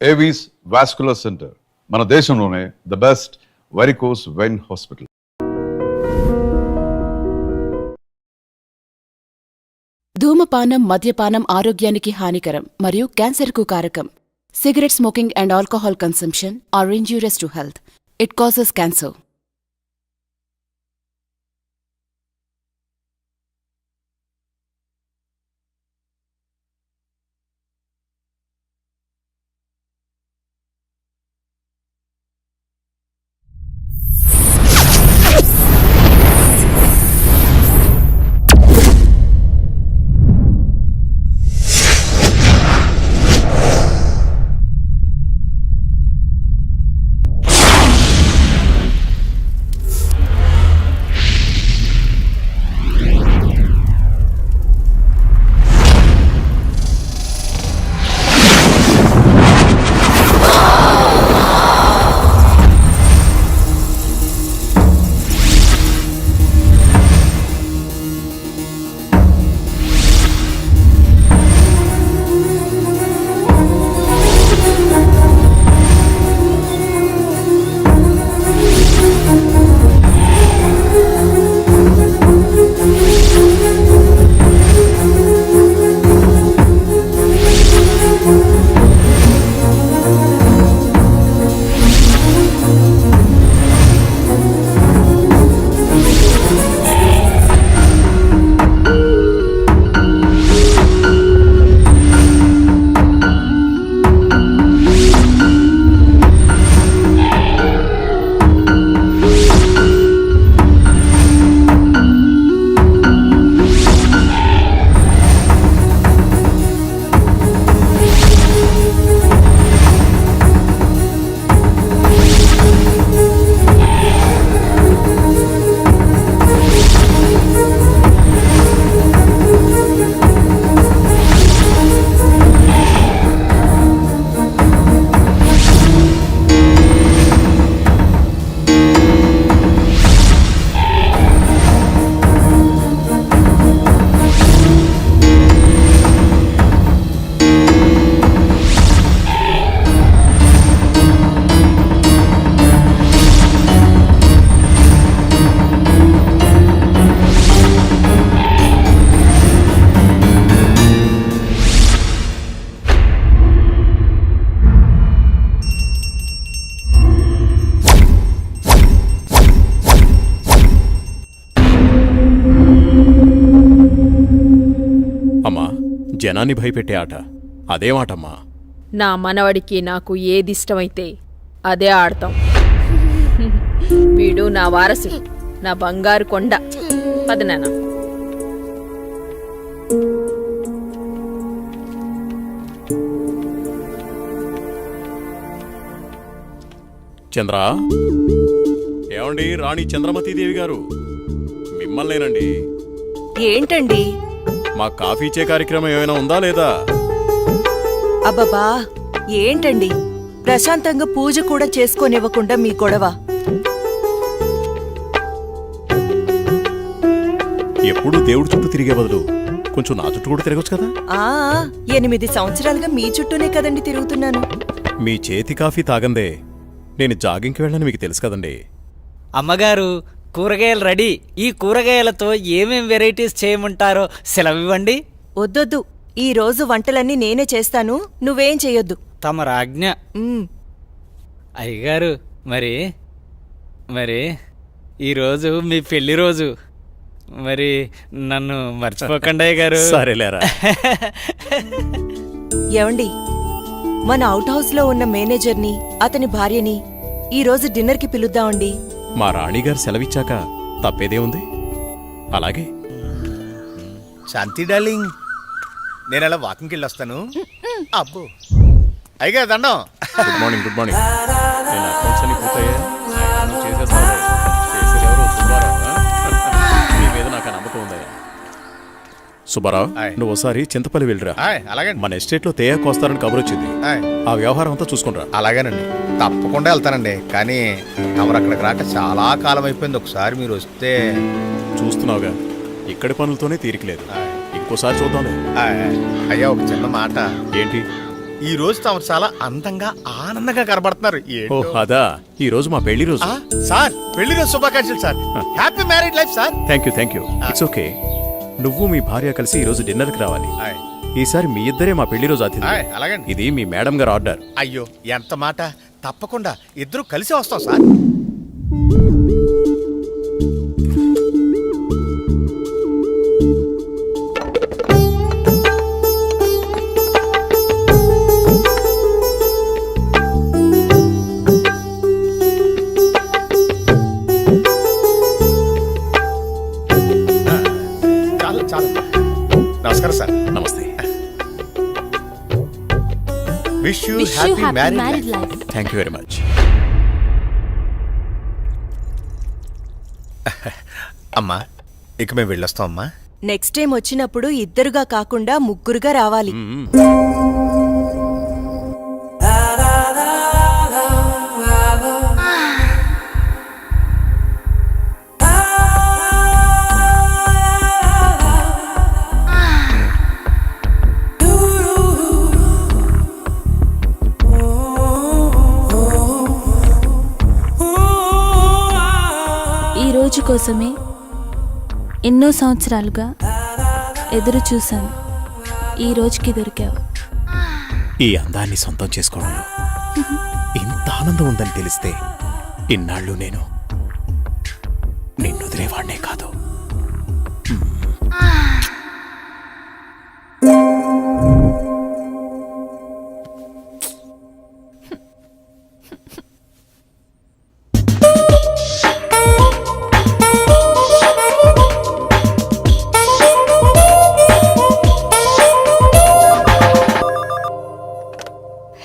Avis vascular centre మన దేశంలోనే the best varicose vein hospital. ధూమపానం, మద్యపానం ఆరోగ్యానికి హానికరం మరియు క్యాన్సర్కు కారకం. Cigarette smoking and alcohol consumption are injurious to health. It causes cancer. జనాన్ని భయపెట్టే ఆట అదేమాటమ్మా? నా మనవడికి నాకు ఏదిష్టమైతే అదే ఆడతాం. వీడు నా వారసుడు, నా బంగారు కొండ. పదనాన్న. చంద్ర, ఏమండి? రాణి చంద్రమతీదేవి గారు మిమ్మల్నేనండి. ఏంటండి? మా కాఫీ ఇచ్చే కార్యక్రమం ఏమైనా ఉందా లేదా? అబ్బబ్బా, ఏంటండి ప్రశాంతంగా పూజ కూడా చేసుకోనివ్వకుండా మీ గొడవ? ఎప్పుడు దేవుడి చుట్టూ తిరిగే బదులు కొంచెం నా చుట్టూ కూడా తిరగచ్చు కదా? 8 సంవత్సరాలుగా మీ చుట్టూనే కదండి తిరుగుతున్నాను. మీ చేతి కాఫీ తాగందే నేను జాగింగ్కి వెళ్ళని మీకు తెలుసు కదండి. అమ్మగారు, కూరగాయలు రెడీ. ఈ కూరగాయలతో ఏమేం వెరైటీస్ చేయమంటారో సెలవివ్వండి. వద్దొద్దు, ఈ రోజు వంటలన్నీ నేనే చేస్తాను, నువ్వేం చెయ్యొద్దు. తమరాజ్ఞ. అయ్యగారు, మరి మరి ఈరోజు మీ పెళ్లి రోజు. మరి నన్ను మర్చిపోకండి అయ్యగారు. సరేలేరా. ఏవండి, మన అవుట్ హౌస్ లో ఉన్న మేనేజర్ని, అతని భార్యని ఈ రోజు డిన్నర్కి పిలుద్దామండి. మా రాణిగారు సెలవిచ్చాక తప్పేదే ఉంది. అలాగే. శాంతి డార్లింగ్, నేను అలా వాకింగ్కి వెళ్ళొస్తాను. అబ్బో అయ్యగా దండం. Good morning. Good morning. నేను అకౌంట్స్ అన్ని పూర్తయ్యా చేసేస్తాను. చేసేదెవరు? సుబ్బారావు. మీ మీద నాకు నమ్మకం ఉందా? సుబ్బారావు, నువ్వు ఒకసారి చింతపల్లి వెళ్ళిరా. అలాగే. మన ఎస్టేట్ లో తేయాకు వస్తారని కబురు వచ్చింది. ఆ వ్యవహారం అంతా చూసుకుంటా. అలాగేనండి, తప్పకుండా వెళ్తానండి. కానీ తమరు అక్కడికి రాక చాలా కాలం అయిపోయింది. ఒకసారి మీరు వస్తే. చూస్తున్నావుగా, ఇక్కడి పనులతోనే తీరికలేదు. ఇంకోసారి చూద్దాంలే. అయ్యా, ఒక చిన్న మాట. ఏంటి? ఈ రోజు తమరు చాలా అందంగా ఆనందంగా కనబడుతున్నారు ఓ ఏంటో. అదా ఈ రోజు మా పెళ్లి రోజు. ఆ, సార్ పెళ్లి రోజు శుభాకాంక్షలు sir. Happy marriage life sir. Thank you it's okay. నువ్వు మీ భార్య కలిసి ఈ రోజు డిన్నర్కి రావాలి. ఆయ్. ఈసారి మీ ఇద్దరే మా పెళ్లి రోజు అతిథి. ఆయ్, అలాగండి. ఇది మీ మేడం గారు ఆర్డర్. అయ్యో ఎంత మాట. తప్పకుండా ఇద్దరు కలిసి వస్తాం సార్. చాలు చాలు. నమస్కారం సార్. నమస్తే. Wish you happy marriage life. Thank you very much. అమ్మా ఇక మేము వెళ్ళొస్తాం అమ్మా. నెక్స్ట్ టైం వచ్చినప్పుడు ఇద్దరుగా కాకుండా ముగ్గురుగా రావాలి. ఈ రోజు కోసమే ఎన్నో సంవత్సరాలుగా ఎదురు చూశాను. ఈ రోజుకి దొరికావు. ఈ అందాన్ని సొంతం చేసుకోవడంలో ఇంత ఆనందం ఉందని తెలిస్తే ఇన్నాళ్ళు నేను నిన్ను వదిలేవాడినే కాదు.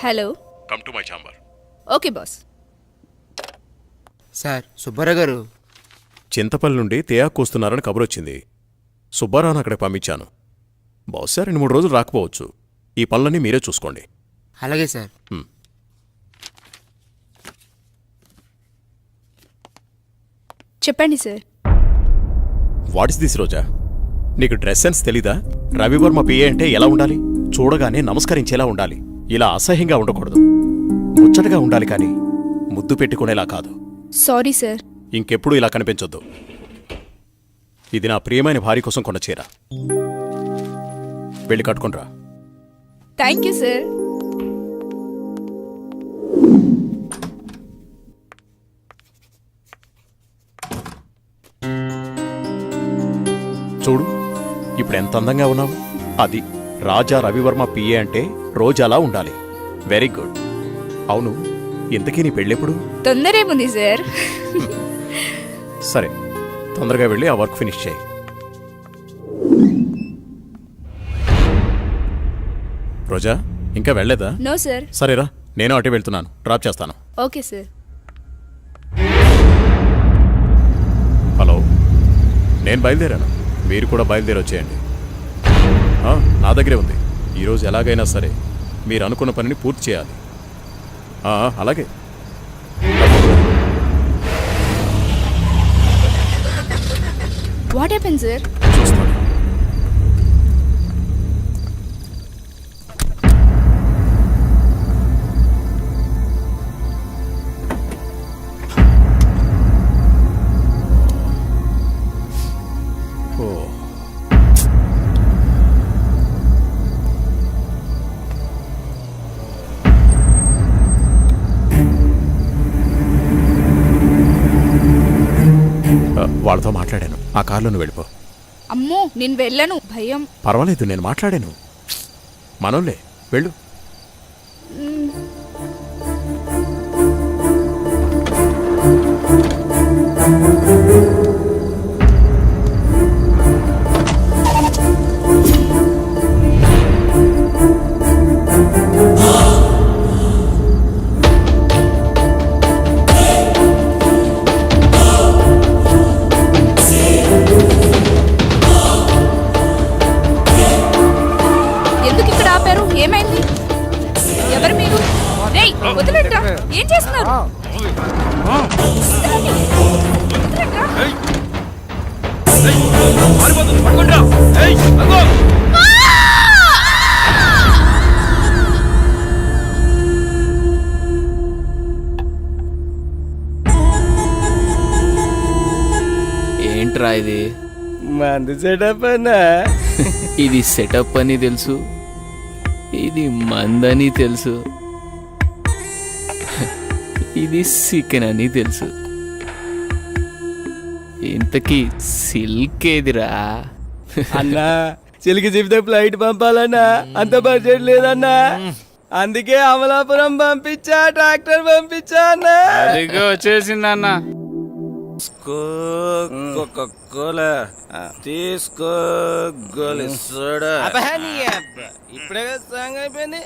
Hello. Come to my chamber. Okay boss. Sir Subbarao గారు చింతపల్లి నుండి తేయాకు వస్తున్నారని కబురొచ్చింది. సుబ్బారావును అక్కడికి పంపించాను. బహుశా 2-3 రోజులు రాకపోవచ్చు. ఈ పనులన్నీ మీరే చూసుకోండి. అలాగే సార్. చెప్పండి సార్. వాట్ ఇస్ దిస్ రోజా? నీకు డ్రెస్ సెన్స్ తెలీదా? రవివర్మ పిఏ అంటే ఎలా ఉండాలి? చూడగానే నమస్కరించేలా ఉండాలి. ఇలా అసహ్యంగా ఉండకూడదు. ముచ్చటగా ఉండాలి కానీ ముద్దు పెట్టుకునేలా కాదు. Sorry sir. ఇంకెప్పుడు ఇలా కనిపించొద్దు. ఇది నా ప్రియమైన భార్య కోసం కొన్న చీర. వెళ్ళి కట్టుకుంట్రా. Thank you sir. చూడు ఇప్పుడు ఎంత అందంగా ఉన్నావు. అది రాజా రవివర్మ పిఏ అంటే రోజాలా ఉండాలి. Very good. అవును, ఇంతకీ నీ పెళ్ళెప్పుడు? తొందరేముంది సార్. సరే, తొందరగా వెళ్ళి ఆ వర్క్ ఫినిష్ చేయి. రోజా ఇంకా వెళ్ళలేదా? No sir. సరేరా, నేను అటే వెళ్తున్నాను. డ్రాప్ చేస్తాను. Okay sir. హలో, నేను బయలుదేరాను. మీరు కూడా బయలుదేరి వచ్చేయండి. నా దగ్గరే ఉంది. ఈరోజు ఎలాగైనా సరే మీరు అనుకున్న పనిని పూర్తి చేయాలి. అలాగే. What happen sir? చూస్తాను. వాళ్ళతో మాట్లాడాను. ఆ కారులో నువ్వు వెళ్ళిపో. అమ్మో, నేను వెళ్ళను, భయం. పర్వాలేదు, నేను మాట్లాడాను. మనోళ్ళే, వెళ్ళు. ఎందుకు ఇక్కడ ఆపారు? ఏమైంది? ఎవరు మీరు? రేయ్, వదిలేట్రా. ఏం చేస్తున్నారు? ఏంట్రా ఇది? మందు సెటప్ అన్నా. ఇది సెటప్ అని తెలుసు, ఇది మందని తెలుసు, ఇది చికెన్ అని తెలుసు. ఇంతకీ సిల్క్ ఏదిరా? అన్నా చిలికి చెప్తే ఫ్లైట్ పంపాలన్నా, అంత బడ్జెట్ లేదన్నా. అందుకే అమలాపురం పంపించా, ట్రాక్టర్ పంపించా అన్నా. వచ్చేసిందన్న. తీసుకో ఇప్పుడే సాంగ్ అయిపోయింది.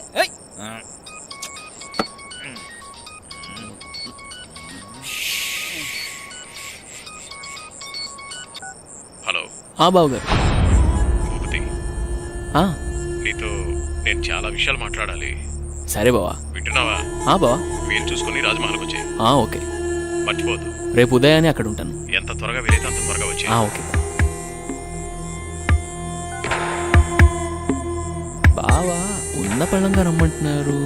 హలో బాబు గారు. భూపతి, ఆ, నీతో నేను చాలా విషయాలు మాట్లాడాలి. సరే బావా. వింటున్నావా? బావా. వీలు చూసుకుని రాజమహల్కి వచ్చే. ఓకే. మర్చిపోదు. రేపు ఉదయాన్నే అక్కడ ఉంటాను. ఎంత త్వరగా వీలైతే అంత త్వరగా వచ్చే. ఓకే బావా. ఉన్న పళ్ళంగా రమ్మంటున్నారు.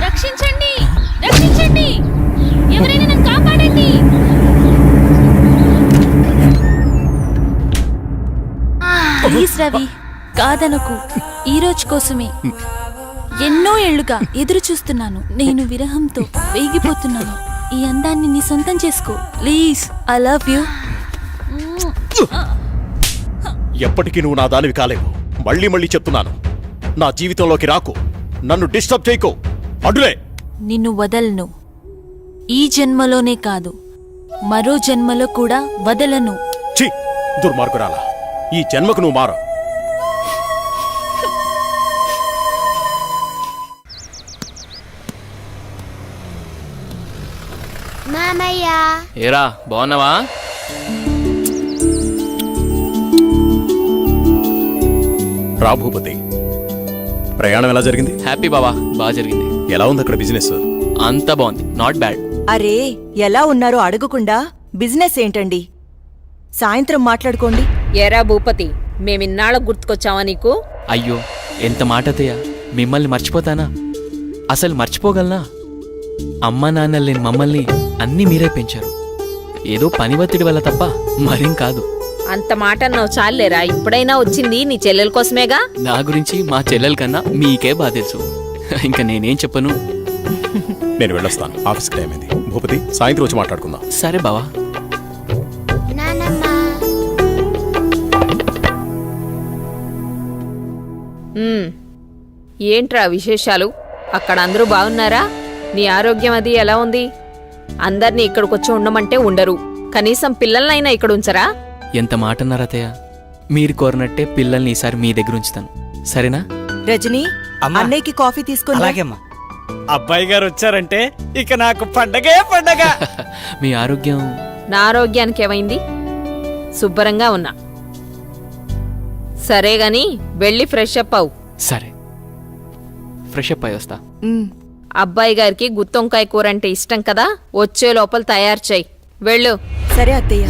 రక్షించండి, రక్షించండి, ఎవరైనా నన్ను కాపాడండి. ప్లీజ్ రవి, కాదనకు. ఈ రోజు కోసమే ఎన్నో ఏళ్లుగా ఎదురు చూస్తున్నాను. నేను విరహంతో వేగిపోతున్నాను. ఈ అందాన్ని నీ సొంతం చేసుకో ప్లీజ్. I love you. ఎప్పటికీ నువ్వు నా దానివి కాలేవు. మళ్ళీ మళ్ళీ చెప్తున్నాను, నా జీవితంలోకి రాకు, నన్ను డిస్టర్బ్ చేయకు. అడ్డులే. నిన్ను వదలను. ఈ జన్మలోనే కాదు, మరో జన్మలో కూడా వదలను. ఛీ, దుర్మార్గురాలా, ఈ జన్మకు నువ్వు మారు. ఏరా బాగున్నావా? రా భూపతి, ప్రయాణం ఎలా జరిగింది? హ్యాపీ బావా, బాగా జరిగింది. ఎలా ఉంది అక్కడ బిజినెస్? అంతా బాగుంది, నాట్ బ్యాడ్. అరే ఎలా ఉన్నారో అడగకుండా బిజినెస్ ఏంటండి? సాయంత్రం మాట్లాడుకోండి. ఎరా భూపతి, మేమిన్నాళ్ళ గుర్తుకొచ్చావా నీకు? అయ్యో ఎంత మాట అత్తయ్య, మిమ్మల్ని మర్చిపోతానా? అసలు మర్చిపోగలనా? అమ్మా నాన్న లేని మమ్మల్ని అన్నీ మీరే పెంచారు. ఏదో పని ఒత్తిడి వల్ల తప్ప మరేం కాదు. అంత మాట అన్నావు చాలేరా. ఇప్పుడైనా వచ్చింది నీ చెల్లెల కోసమేగా. నా గురించి మా చెల్లెల కన్నా మీకే బాగా తెలుసు. ఇంకా నేనేం చెప్పను. నేను వెళ్ళొస్తాను, ఆఫీస్కి టైం అయింది. భూపతి, సాయంత్రం వచ్చి మాట్లాడుకుందాం. సరే బావా. ఏంట్రా విశేషాలు? అక్కడ అందరూ బాగున్నారా? నీ ఆరోగ్యం అది ఎలా ఉంది? అందర్నీ ఇక్కడికొచ్చి ఉండమంటే ఉండరు, కనీసం పిల్లలనైనా ఇక్కడ ఉంచరా? ఎంత మాట అన్నారు అత్తయ్య. మీరు కోరినట్టే పిల్లల్ని ఈసారి మీ దగ్గర ఉంచుతాను, సరేనా? రజనీ, అన్నయ్యకి కాఫీ తీసుకుని. అలాగేమ్మా. అబ్బాయి గారు వచ్చారంటే ఇక నాకు పండగే పండగ. మీ ఆరోగ్యం? నా ఆరోగ్యానికి ఏమైంది? శుభ్రంగా ఉన్నా. సరే గాని వెళ్ళి ఫ్రెష్ అప్ అవు. సరే, ఫ్రెష్ అప్ అయి వస్తా. అబ్బాయి గారికి గుత్తొంకాయ కూర అంటే ఇష్టం కదా, వచ్చే లోపల తయారు చేయి. వెళ్ళు. సరే అత్తయ్య.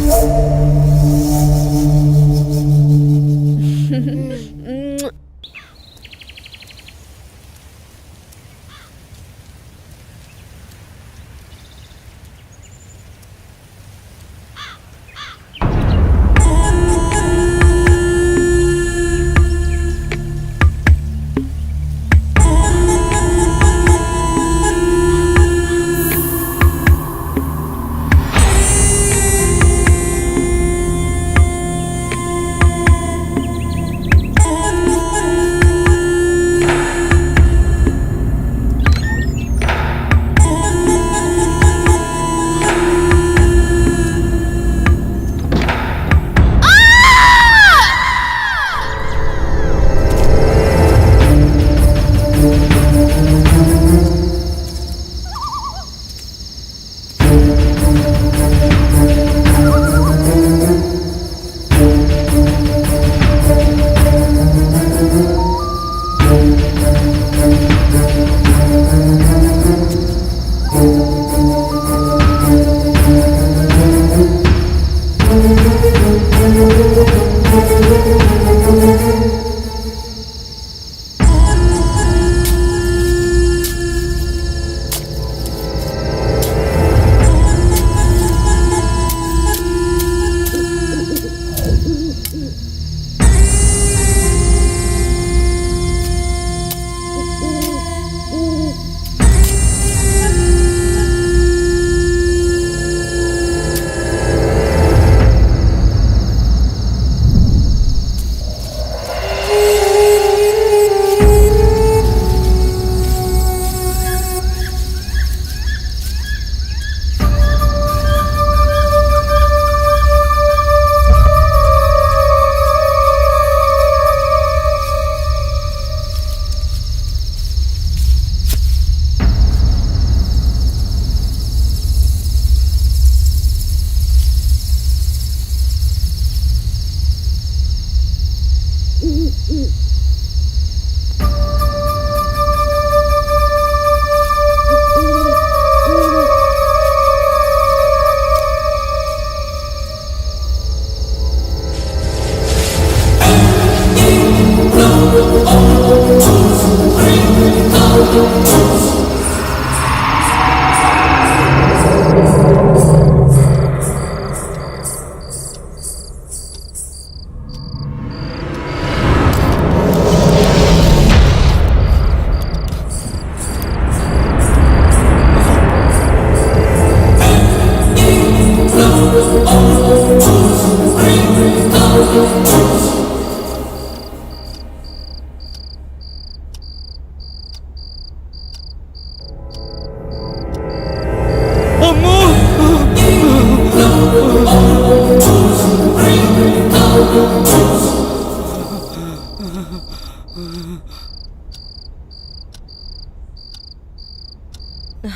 ఏంటి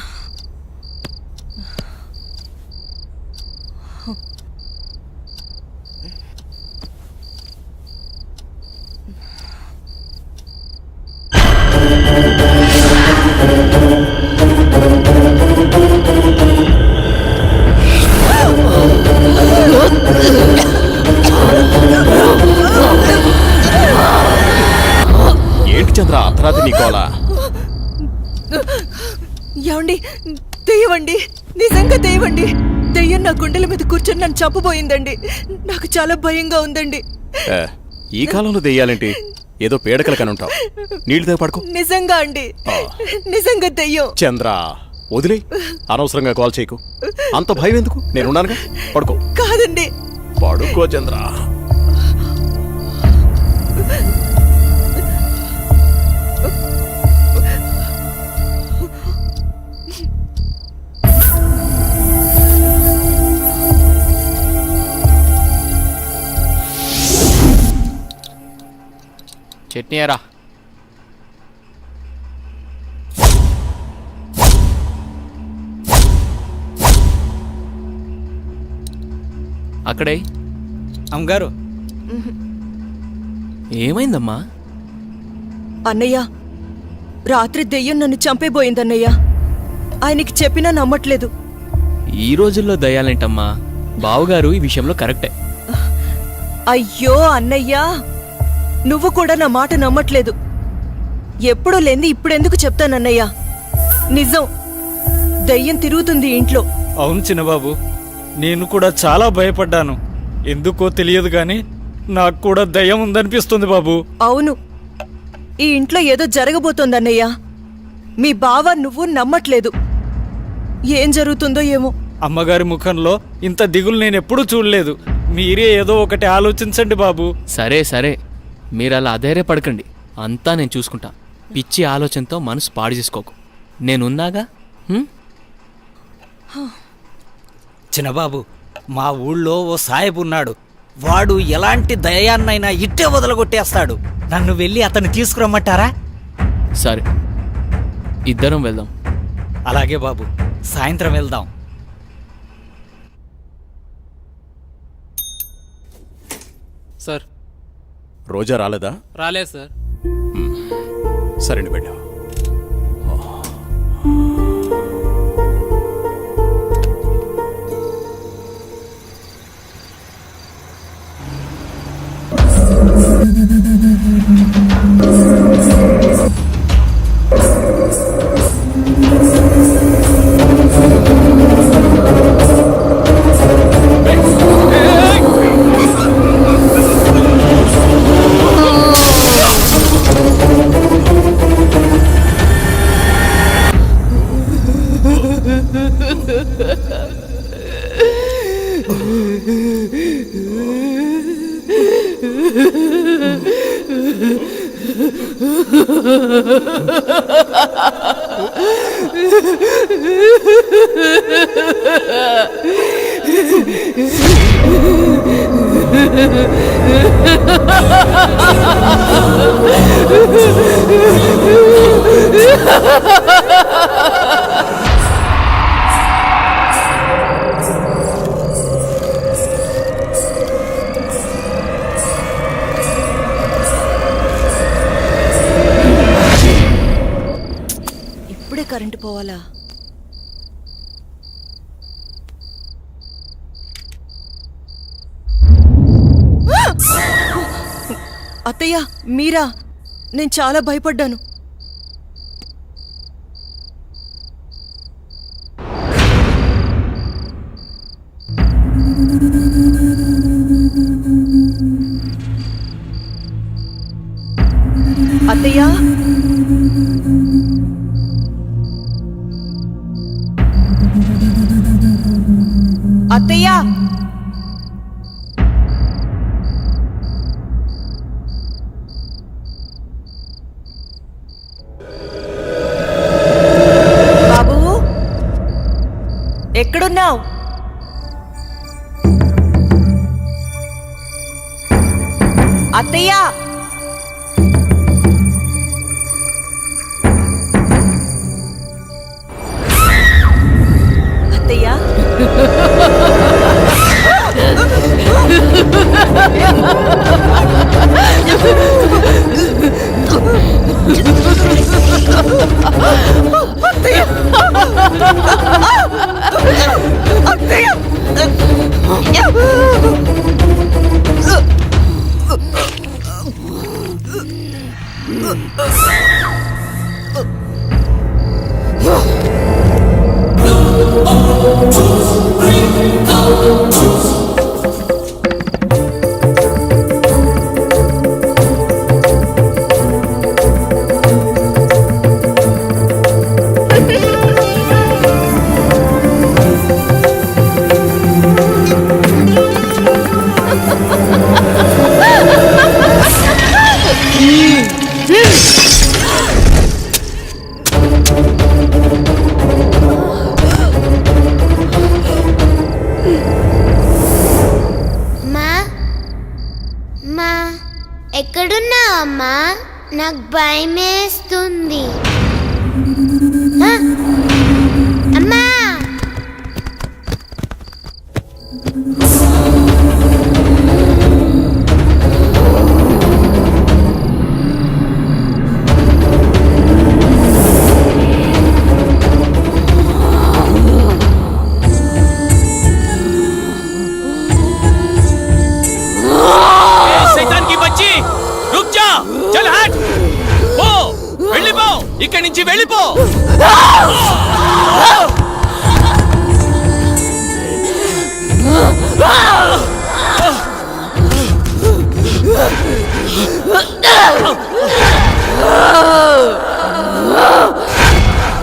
చంద్ర అర్ధరాత్రి నీకోలా? ఏమండి, దెయ్యమండి, నిజంగా దెయ్యమండి. దెయ్యం నా గుండెల మీద కూర్చొని నన్ను చంపబోయిందండి. నాకు చాలా భయంగా ఉందండి. ఈ కాలంలో దెయ్యాలేంటి? ఏదో పీడకల కనుంటావు. నీళ్ళు పడుకో. నిజంగా అండి, నిజంగా దెయ్యం. చంద్ర వదిలే, అనవసరంగా కాల్ చేయకు. అంత భయం ఎందుకు? నేనున్నానుగా, పడుకో. కాదండి, పడుకో చంద్ర. చట్నీ ఎరా. అక్కడే. అమ్మగారు, ఏమైందమ్మా? అన్నయ్య, రాత్రి దెయ్యం నన్ను చంపేబోయిందన్నయ్య. ఆయనకి చెప్పినా నమ్మట్లేదు. ఈ రోజుల్లో దయ్యాలేంటమ్మా? బావుగారు ఈ విషయంలో కరెక్టే. అయ్యో అన్నయ్య, నువ్వు కూడా నా మాట నమ్మట్లేదు. ఎప్పుడూ లేంది ఇప్పుడెందుకు చెప్తానన్నయ్య? నిజం, దయ్యం తిరుగుతుంది ఇంట్లో. అవును చిన్నబాబు, నేను కూడా చాలా భయపడ్డాను. ఎందుకో తెలియదు కానీ నాకు కూడా దయ్యం ఉందనిపిస్తుంది బాబు. అవును, ఈ ఇంట్లో ఏదో జరగబోతోందన్నయ్య. మీ బావ నువ్వు నమ్మట్లేదు. ఏం జరుగుతుందో ఏమో. అమ్మగారి ముఖంలో ఇంత దిగులు నేనెప్పుడూ చూడలేదు. మీరే ఏదో ఒకటి ఆలోచించండి బాబు. సరే సరే, మీరు అలా అధైర్యపడకండి. అంతా నేను చూసుకుంటా. పిచ్చి ఆలోచనతో మనసు పాడు చేసుకోకు. నేనున్నాగా. చిన్నబాబు, మా ఊళ్ళో ఓ సాహెబ్ ఉన్నాడు. వాడు ఎలాంటి దయాన్నైనా ఇట్టే వదలగొట్టేస్తాడు. నన్ను వెళ్ళి అతన్ని తీసుకురమ్మంటారా? సరే, ఇద్దరం వెళ్దాం. అలాగే బాబు, సాయంత్రం వెళ్దాం. సార్, రోజా రాలేదా? రాలేదు సార్. సరేండి, వెళ్ళా. ఇప్పుడే కరెంటు పోవాలా? అత్తయ్య, మీరా? నేను చాలా భయపడ్డాను. అత్తయ్య, అత్తయ్య, బాబు, ఎక్కడున్నావు? అత్తయ్య, ఎక్కడున్నావు అమ్మా? నాకు భయమేస్తుంది. అమ్మా ఇక్కడి నుంచి వెళ్ళిపో.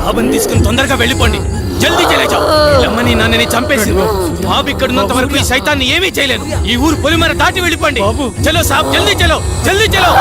బాబుని తీసుకుని తొందరగా వెళ్ళిపోండి. జల్దీ చెలేజావు. అమ్మని నాన్నని చంపేసింది. బాబు ఇక్కడున్నంత వరకు ఈ సైతాన్ని ఏమీ చేయలేను. ఈ ఊరు పొలిమర దాటి వెళ్ళిపోండి. చలో సాబ్, జల్దీ చలో, జల్దీ చలో.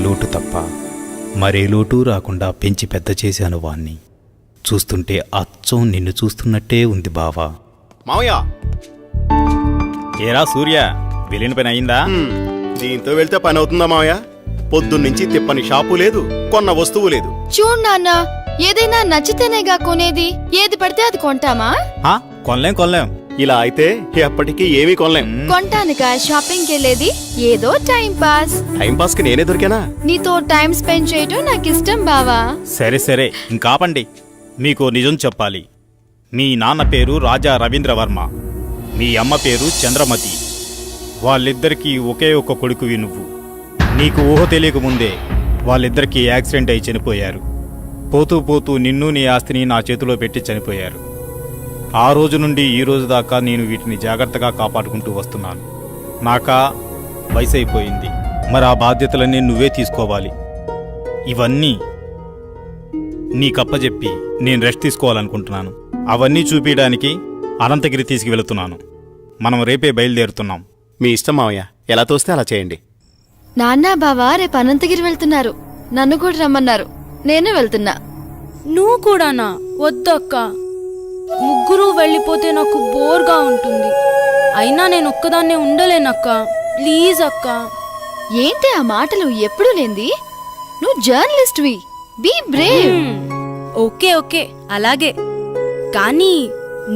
లోటు తప్ప మరే లోటు రాకుండా పెంచి పెద్ద చేశాను వాణ్ణి. చూస్తుంటే అచ్చం నిన్ను చూస్తున్నట్టే ఉంది బావా. మావయ్య, ఏరా సూర్య, వెళ్ళిన పని అయిందా? దీంతో వెళ్తే పని అవుతుందా మావయ్య? పొద్దున్నుంచి తిప్పని షాపు లేదు, కొన్న వస్తువు లేదు. చూడు నాన్న, ఏదైనా నచ్చితేనేగా కొనేది. ఏది పడితే అది కొంటామా? కొనలేం. ఇలా అయితే ఎప్పటికీ ఏమీ కొనలేం. కొంటానుగా షాపింగ్కి వెళ్ళేది. ఏదో టైం పాస్. టైం పాస్ కి నేనే దొరికానా? నీతో టైం స్పెండ్ చేయటం నాకు ఇష్టం బావా. సరే ఇంకాపండి. మీకు నిజం చెప్పాలి. మీ నాన్న పేరు రాజా రవీంద్రవర్మ, మీ అమ్మ పేరు చంద్రమతి. వాళ్ళిద్దరికీ ఒకే ఒక కొడుకువి నువ్వు. నీకు ఊహ తెలియకముందే వాళ్ళిద్దరికీ యాక్సిడెంట్ అయి చనిపోయారు. పోతూ నిన్ను నీ ఆస్తిని నా చేతిలో పెట్టి చనిపోయారు. ఆ రోజు నుండి ఈ రోజు దాకా నేను వీటిని జాగ్రత్తగా కాపాడుకుంటూ వస్తున్నాను. నాకా వయసు అయిపోయింది, మరి ఆ బాధ్యతలన్నీ నువ్వే తీసుకోవాలి. ఇవన్నీ నీకప్పచెప్పి నేను రెస్ట్ తీసుకోవాలనుకుంటున్నాను. అవన్నీ చూపించడానికి అనంతగిరి తీసుకువెళుతున్నాను. మనం రేపే బయలుదేరుతున్నాం. మీ ఇష్టం మావయ్య, ఎలా తోస్తే అలా చేయండి. నాన్న బావా రేపు అనంతగిరి వెళ్తున్నారు. నన్ను కూడా రమ్మన్నారు. నేను వెళ్తున్నా. నువ్వు కూడానా? వద్దక్క, ముగ్గురు వెళ్ళిపోతే నాకు బోర్గా ఉంటుంది. అయినా నేను ఒక్కదాన్నే ఉండలేనక్క. ప్లీజ్ అక్క. ఏంటి ఆ మాటలు? ఎప్పుడు లేంది? నువ్వు జర్నలిస్ట్వి. Be brave. ఓకే ఓకే అలాగే, కానీ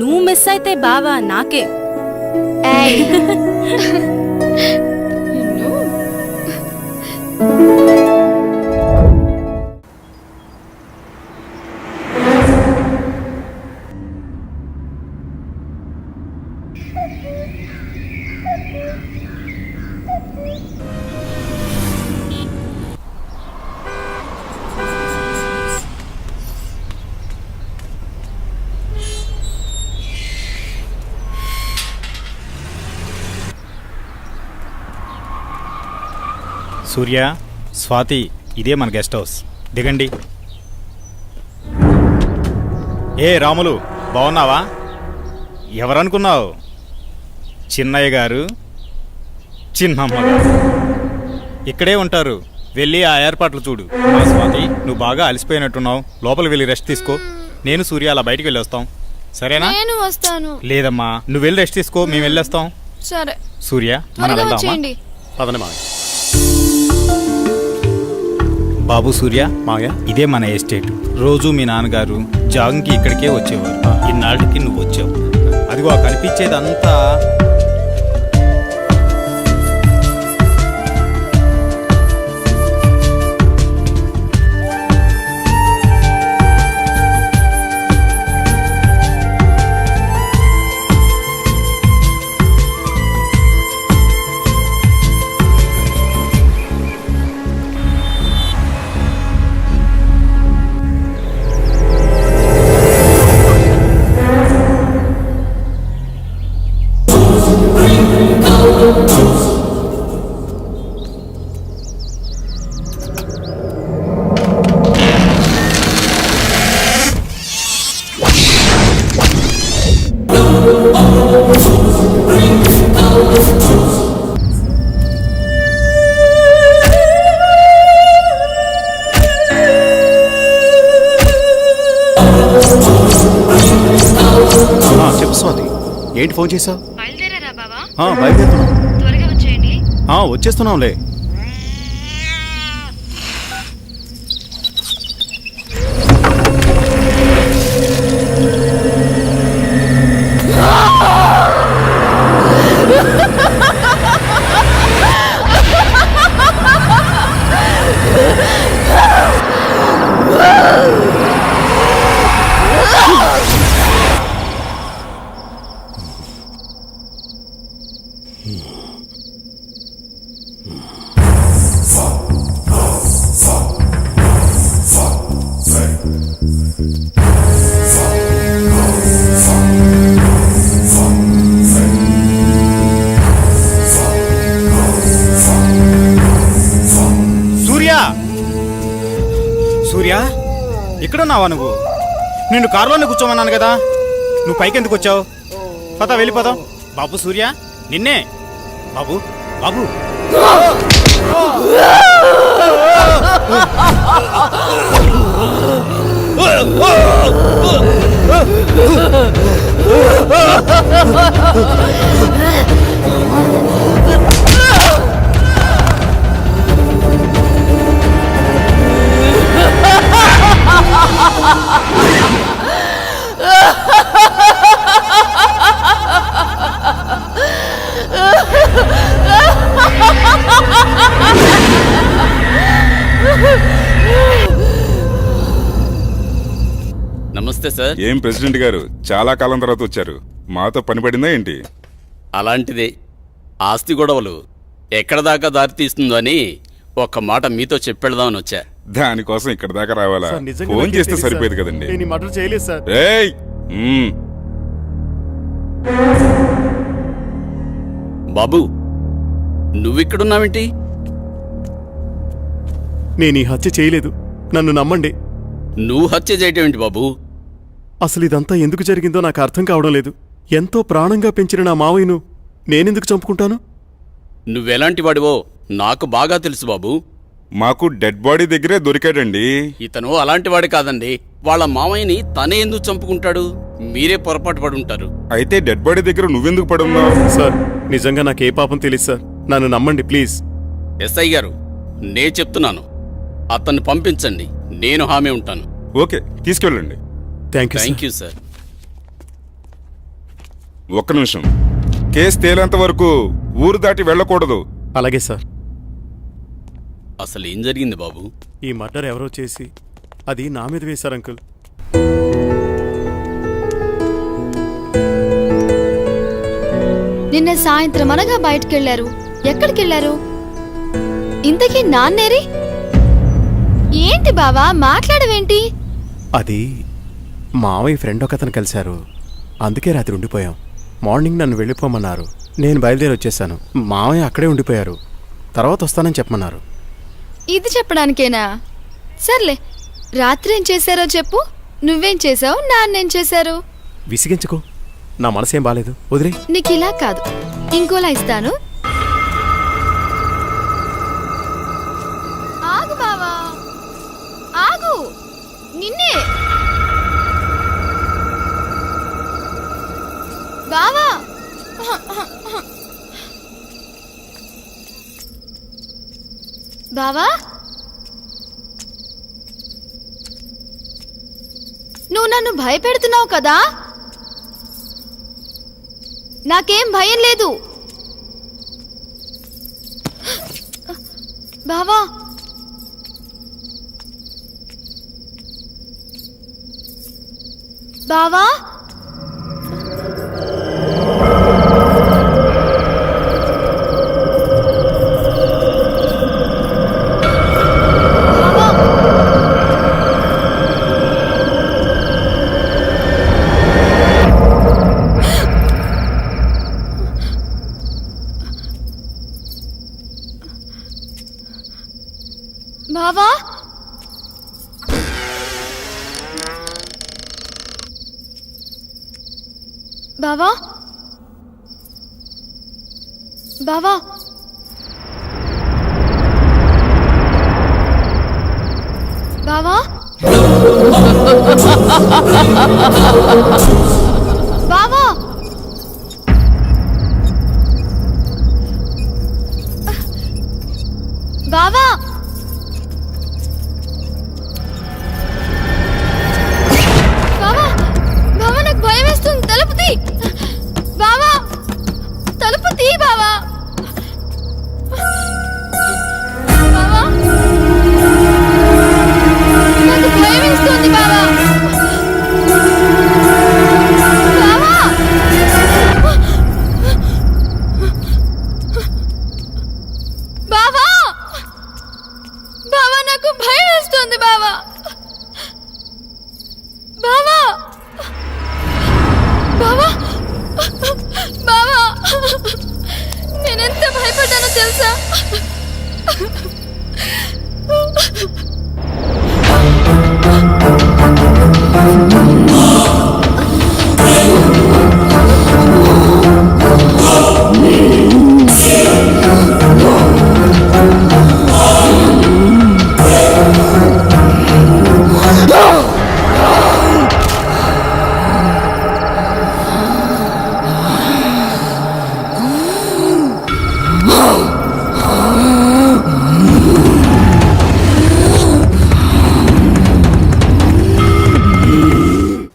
నువ్వు మిస్ అయితే బావా నాకే. ఏయ్. సూర్య, స్వాతి, ఇదే మన గెస్ట్ హౌస్. దిగండి. ఏ రాములు, బాగున్నావా? ఎవరనుకున్నావు? చిన్నయ్య గారు, చిన్నమ్మ గారు ఇక్కడే ఉంటారు. వెళ్ళి ఆ ఏర్పాట్లు చూడు. మా స్వాతి, నువ్వు బాగా అలసిపోయినట్టున్నావు. లోపలికి వెళ్ళి రెస్ట్ తీసుకో. నేను సూర్య అలా బయటికి వెళ్ళొస్తాం. సరేనా? నేను వస్తాను. లేదమ్మా, నువ్వు వెళ్ళి రెస్ట్ తీసుకో, మేము వెళ్ళొస్తాం. సరే. సూర్య, మనం త్వరగా వెళ్దామా? వచ్చేయండి. పదండి మావయ్య. బాబు సూర్య, మావయ్య, ఇదే మన ఎస్టేట్. రోజు మీ నాన్నగారు జాగింగ్కి ఇక్కడికే వచ్చేవారు. ఇన్నాళ్ళకి నువ్వు వచ్చావు. అదిగో ఆ కనిపించేదంతా చెప్పు స్వాతి, ఏంటి ఫోన్ చేసావు? బయలుదేరారా బావా? బయలుదేరుతున్నాం. త్వరగా వచ్చేయండి. వచ్చేస్తున్నాంలే. సూర్య, ఇక్కడున్నావా నువ్వు? నిన్ను కారులోనే కూర్చోమన్నాను కదా, నువ్వు పైకి ఎందుకు వచ్చావు? పద, వెళ్ళిపోదాం. బాబు సూర్య, నిన్నే. బాబు, బాబు. నమస్తే సార్. ఏం ప్రెసిడెంట్ గారు, చాలా కాలం తర్వాత వచ్చారు. మాతో పని పడిందా ఏంటి? అలాంటిదే. ఆస్తి గొడవలు ఎక్కడ దాకా దారి తీస్తుందో అని ఒక్క మాట మీతో చెప్పెడదామని వచ్చా. దానికోసం ఇక్కడ దాకా రావాలా? ఫోన్ చేస్తే సరిపోయేది కదండి. ఏయ్! బాబు, నువ్విక్కడున్నావేంటి? నేను ఈ హత్య చేయలేదు, నన్ను నమ్మండి. నువ్వు హత్య చేయటం ఏంటి బాబు? అసలు ఇదంతా ఎందుకు జరిగిందో నాకు అర్థం కావడం లేదు. ఎంతో ప్రాణంగా పెంచిన నా మావయ్యను నేనెందుకు చంపుకుంటాను? నువ్వెలాంటి వాడివో నాకు బాగా తెలుసు బాబు. మాకు డెడ్ బాడీ దగ్గరే దొరికాడండి. ఇతను అలాంటి వాడి కాదండి. వాళ్ళ మామయ్యని తనే ఎందుకు చంపుకుంటాడు? మీరే పొరపాటు పడి ఉంటారు. అయితే డెడ్ బాడీ దగ్గర నువ్వెందుకు పడున్నావు? సార్, నిజంగా నాకే పాపం తెలియదు సార్. నన్ను నమ్మండి ప్లీజ్. ఎస్ఐ గారు, నే చెప్తున్నాను, అతన్ని పంపించండి. నేను హామీ ఉంటాను. ఓకే, తీసుకెళ్ళండి. Thank you sir. ఒక్క నిమిషం. కేసు తేలేంత వరకు ఊరు దాటి వెళ్ళకూడదు. అలాగే సార్. అసలు ఏం జరిగింది బాబు? ఈ మర్డర్ ఎవరో చేసి అది నా మీద వేశారు అంకుల్. నిన్న సాయంత్రం అనగా బయటకెళ్లారు. ఎక్కడికెళ్లారు? ఇంతకీ నాన్నేరి? ఏంటి బావా మాట్లాడవేంటి? అది మావయ్య ఫ్రెండ్ ఒకతను కలిశారు, అందుకే రాత్రి ఉండిపోయాం. మార్నింగ్ నన్ను వెళ్ళిపోమన్నారు. నేను బయలుదేరి వచ్చేసాను. మావయ్య అక్కడే ఉండిపోయారు. తర్వాత వస్తానని చెప్పమన్నారు. ఇది చెప్పడానికేనా? సర్లే, రాత్రి ఏం చేశారో చెప్పు. నువ్వేం చేసావు, నాన్నేం చేశారు? విసిగించుకో, నా మనసేం బాలేదు, వదిలే. నీకు ఇలా కాదు, ఇంకోలా ఇస్తాను. ఆగు బావా, ఆగు. నిన్నే బావా. బావా, నువ్వు నన్ను భయపెడుతున్నావు కదా? నాకేం భయం లేదు బావా. బావా, బావా, బావా, బావా, బావా, బావా, బావా, బావా, బావా, నాకు భయం వేస్తుంది. తలుపు తీ బావా, తలుపు తీ బావా. బావా, నాకు భయం వేస్తుంది బావా. బావా, బావా, బావా, నాకు భయం వేస్తుంది బావా. బావా, బావా, బావా, నేనెంత భయపడ్డానో తెలుసా?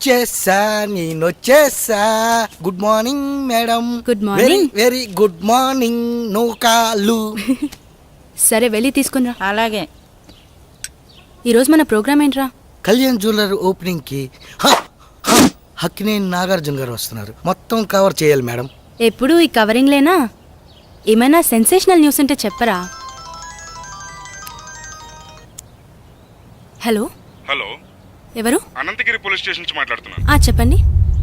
చేసా, నేను చేసా. Good morning madam. Good morning. Very good morning. No కాలు. సరే, వెళ్ళి తీసుకునిరా. అలాగే. ఈరోజు మన ప్రోగ్రామ్ ఏంట్రా? కళ్యాణ్ జ్యువెలర్ ఓపెనింగ్ కి హక్కినేని నాగార్జున గారు వస్తున్నారు. మొత్తం కవర్ చేయాలి మేడం. ఎప్పుడు ఈ కవరింగ్ లేనా? ఏమైనా సెన్సేషనల్ న్యూస్ ఉంటే చెప్పరా? హలో, హలో, ఎవరు? అనంతగిరి పోలీస్ స్టేషన్ నుంచి మాట్లాడుతున్నాను. చెప్పండి.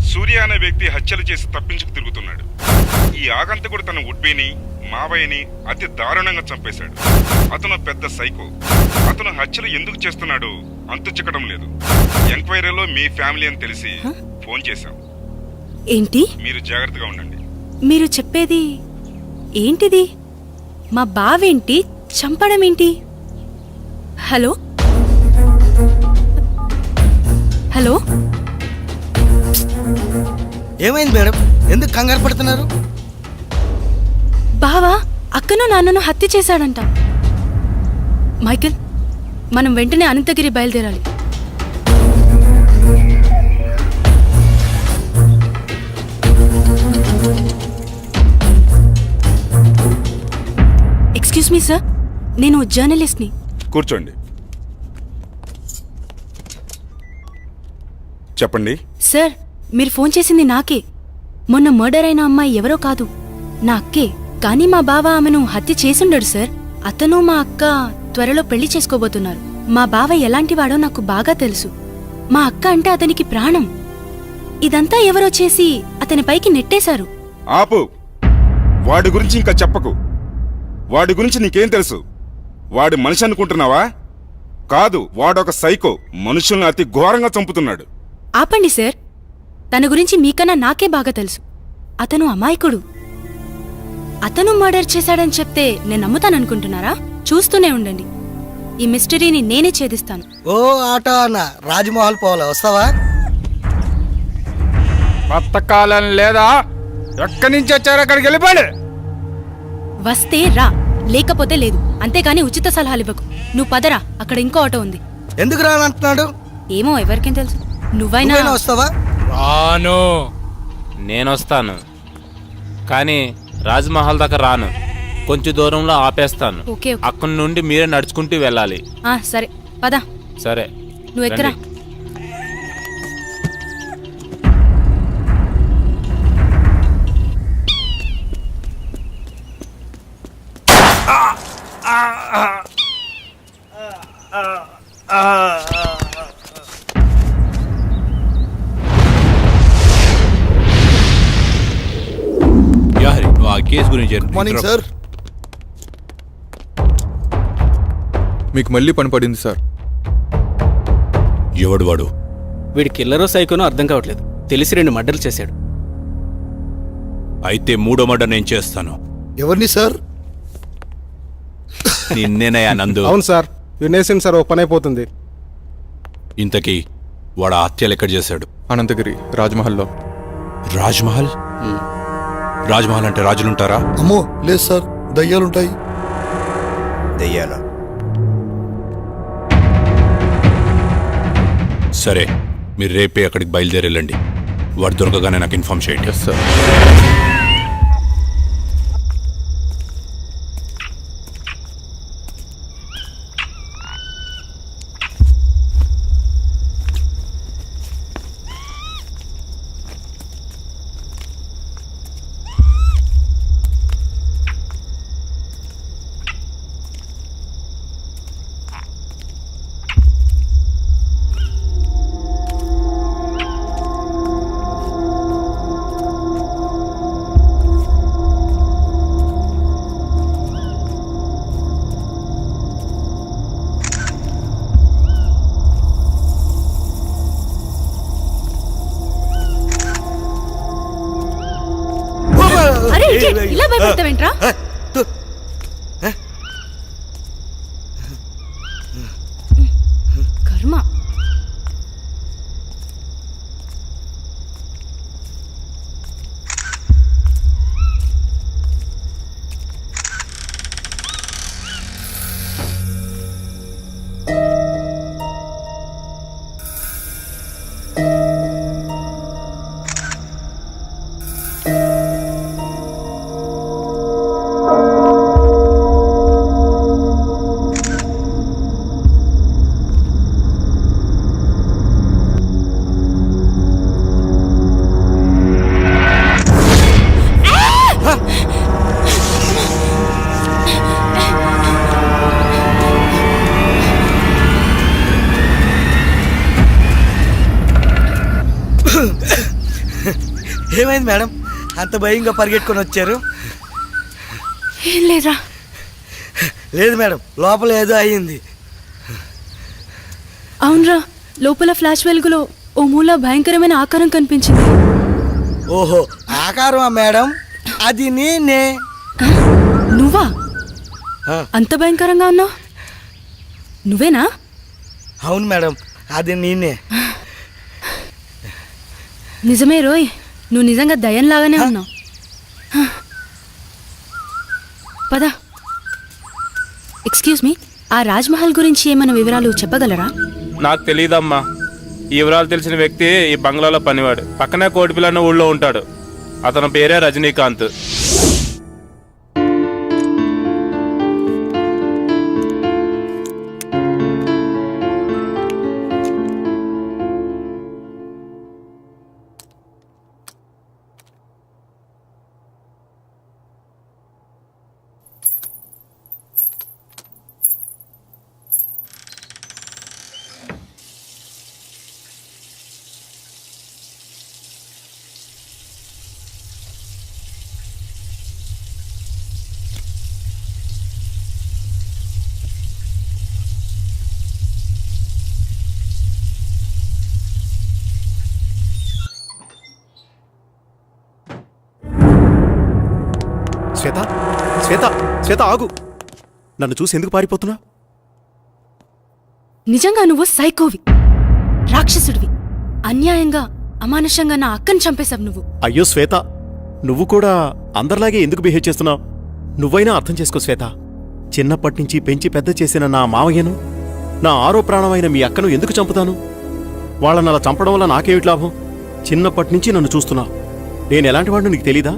సూర్య అనే వ్యక్తి హత్యలు చేసి తప్పించుకు తిరుగుతున్నాడు. ఈ ఆగంతకుడు తన ఉడ్బీని మావయ్యని అతి దారుణంగా చంపేశాడు. అతను పెద్ద సైకో. అతను హత్యలు ఎందుకు చేస్తున్నాడో అంతు చిక్కడం లేదు. ఎంక్వైరీలో మీ ఫ్యామిలీ అని తెలిసి ఫోన్ చేశాం. ఏంటి మీరు జాగ్రత్తగా ఉండండి. మీరు చెప్పేది ఏంటిది? మా బావేంటి చంపడం ఏంటి? హలో హలో, ఏమైంది మేడం? ఎందుకు కంగారు పడుతున్నారు? బావా అక్కను నాన్నను హత్య చేశాడంట. మైకేల్, మనం వెంటనే అనంతగిరి బయలుదేరాలి. ఎక్స్క్యూజ్ మీ సార్, నేను జర్నలిస్ట్ని. కూర్చోండి. చెప్పండి. సార్, మీరు ఫోన్ చేసింది నాకే. మొన్న మర్డర్ అయిన అమ్మాయి ఎవరో కాదు, నా అక్కే. కానీ మా బావ ఆమెను హత్య చేసుండడు సార్. అతను మా అక్క త్వరలో పెళ్లి చేసుకోబోతున్నారు. మా బావ ఎలాంటివాడో నాకు బాగా తెలుసు. మా అక్క అంటే అతనికి ప్రాణం. ఇదంతా ఎవరో చేసి అతని పైకి నెట్టేశారు. ఆపు. వాడి గురించి ఇంకా చెప్పకు. వాడి గురించి నీకేం తెలుసు? వాడి మనిషి అనుకుంటున్నావా? కాదు, వాడొక సైకో. మనుషుల్ని అతి ఘోరంగా చంపుతున్నాడు. ఆపండి సార్, తన గురించి మీకన్నా నాకే బాగా తెలుసు. అతను అమాయకుడు. అతను మర్డర్ చేశాడని చెప్తే నేను నమ్ముతాననుకుంటున్నారా? చూస్తూనే ఉండండి, ఈ మిస్టరీని నేనే ఛేదిస్తాను. ఓ ఆటో అన్న, రాజ్మహల్ పోవాలా, వస్తావా? బతకాలం లేదా? ఎక్కడి నుంచి వచ్చారు? అక్కడికి వెళ్ళిపోండి. వస్తే రా, లేకపోతే లేదు. అంతేకాని ఉచిత సలహాలు ఇవ్వకు. నువ్వు పదరా, అక్కడ ఇంకో ఆటో ఉంది. ఎందుకు రానంటున్నాడు? ఏమో, ఎవరికేం తెలుసు. నువ్వైనా వస్తావా? రాను. నేనొస్తాను, కానీ రాజ్మహల్ దాకా రాను. కొంచెం దూరంలో ఆపేస్తాను. ఓకే. అక్కడి నుండి మీరే నడుచుకుంటూ వెళ్ళాలి. సరే పద. సరే, నువ్వు ఎక్కరా. నువ్వు ఆ కేసు గురించి మార్నింగ్ సార్. మీకు మళ్ళీ పని పడింది సార్. ఎవడు వాడు? వీడి కిల్లరో సైకోనో అర్థం కావట్లేదు. తెలిసి 2 మర్డర్లు చేశాడు. అయితే 3వ మర్డర్ నేను చేస్తాను. ఎవరిని సార్? నిన్నేనయ్యా నందు. అవును సార్, వినేసింది సార్. ఓ పని అయిపోతుంది. ఇంతకీ వాడు ఆ హత్యలు ఎక్కడ చేశాడు? అనంతగిరి రాజ్మహల్లో. రాజ్మహల్? రాజ్మహల్ అంటే రాజులుంటారా? అమ్మో లేదు సార్, దయ్యాలుంటాయి. దెయ్యాల? సరే, మీరు రేపే అక్కడికి బయలుదేరి వెళ్ళండి. వాడు దొరకగానే నాకు ఇన్ఫార్మ్ చేయండి. Yes sir. అరే ఇలా భయపడతావేంట్రా? కర్మ. ఏమైంది మేడం అంత భయంగా పరిగెట్టుకొని వచ్చారు? ఏం లేదురా. లేదు మేడం, లోపల ఏదో అయ్యింది. అవునరా, లోపల ఫ్లాష్ వెలుగులో ఓ మూల భయంకరమైన ఆకారం కనిపించింది. ఓహో, ఆకారమా మేడం? అది నేనే. నువ్వా? అంత భయంకరంగా ఉన్నావు? నువ్వేనా? అవును మేడం, అది నేనే. నిజమే రోయ్, నువ్వు నిజంగా దయ్యంలాగానే ఉన్నావు. పద. ఎక్స్క్యూజ్ మీ, ఆ రాజ్మహల్ గురించి ఏమైనా వివరాలు చెప్పగలరా? నాకు తెలియదమ్మా. ఈ వివరాలు తెలిసిన వ్యక్తి ఈ బంగ్లాలో పనివాడు. పక్కనే కోటిపిల్ల అన్న ఊళ్ళో ఉంటాడు. అతని పేరే రజనీకాంత్. శ్వేత, శ్వేత, శ్వేత ఆగు. నన్ను చూసి ఎందుకు పారిపోతున్నా? నిజంగా నువ్వు సైకోవి, రాక్షసుడివి. అన్యాయంగా అమానుషంగా నా అక్కని చంపేశావు నువ్వు. అయ్యో శ్వేత, నువ్వు కూడా అందరిలాగే ఎందుకు బిహేవ్ చేస్తున్నావు? నువ్వైనా అర్థం చేసుకో శ్వేత. చిన్నప్పటి నుంచి పెంచి పెద్ద చేసిన నా మావయ్యను, నా ఆరో ప్రాణమైన మీ అక్కను ఎందుకు చంపుతాను? వాళ్ళని అలా చంపడం వల్ల నాకేమిటి లాభం? చిన్నప్పటి నుంచి నన్ను చూస్తున్నావు. నేను ఎలాంటి వాడిని నీకు తెలీదా?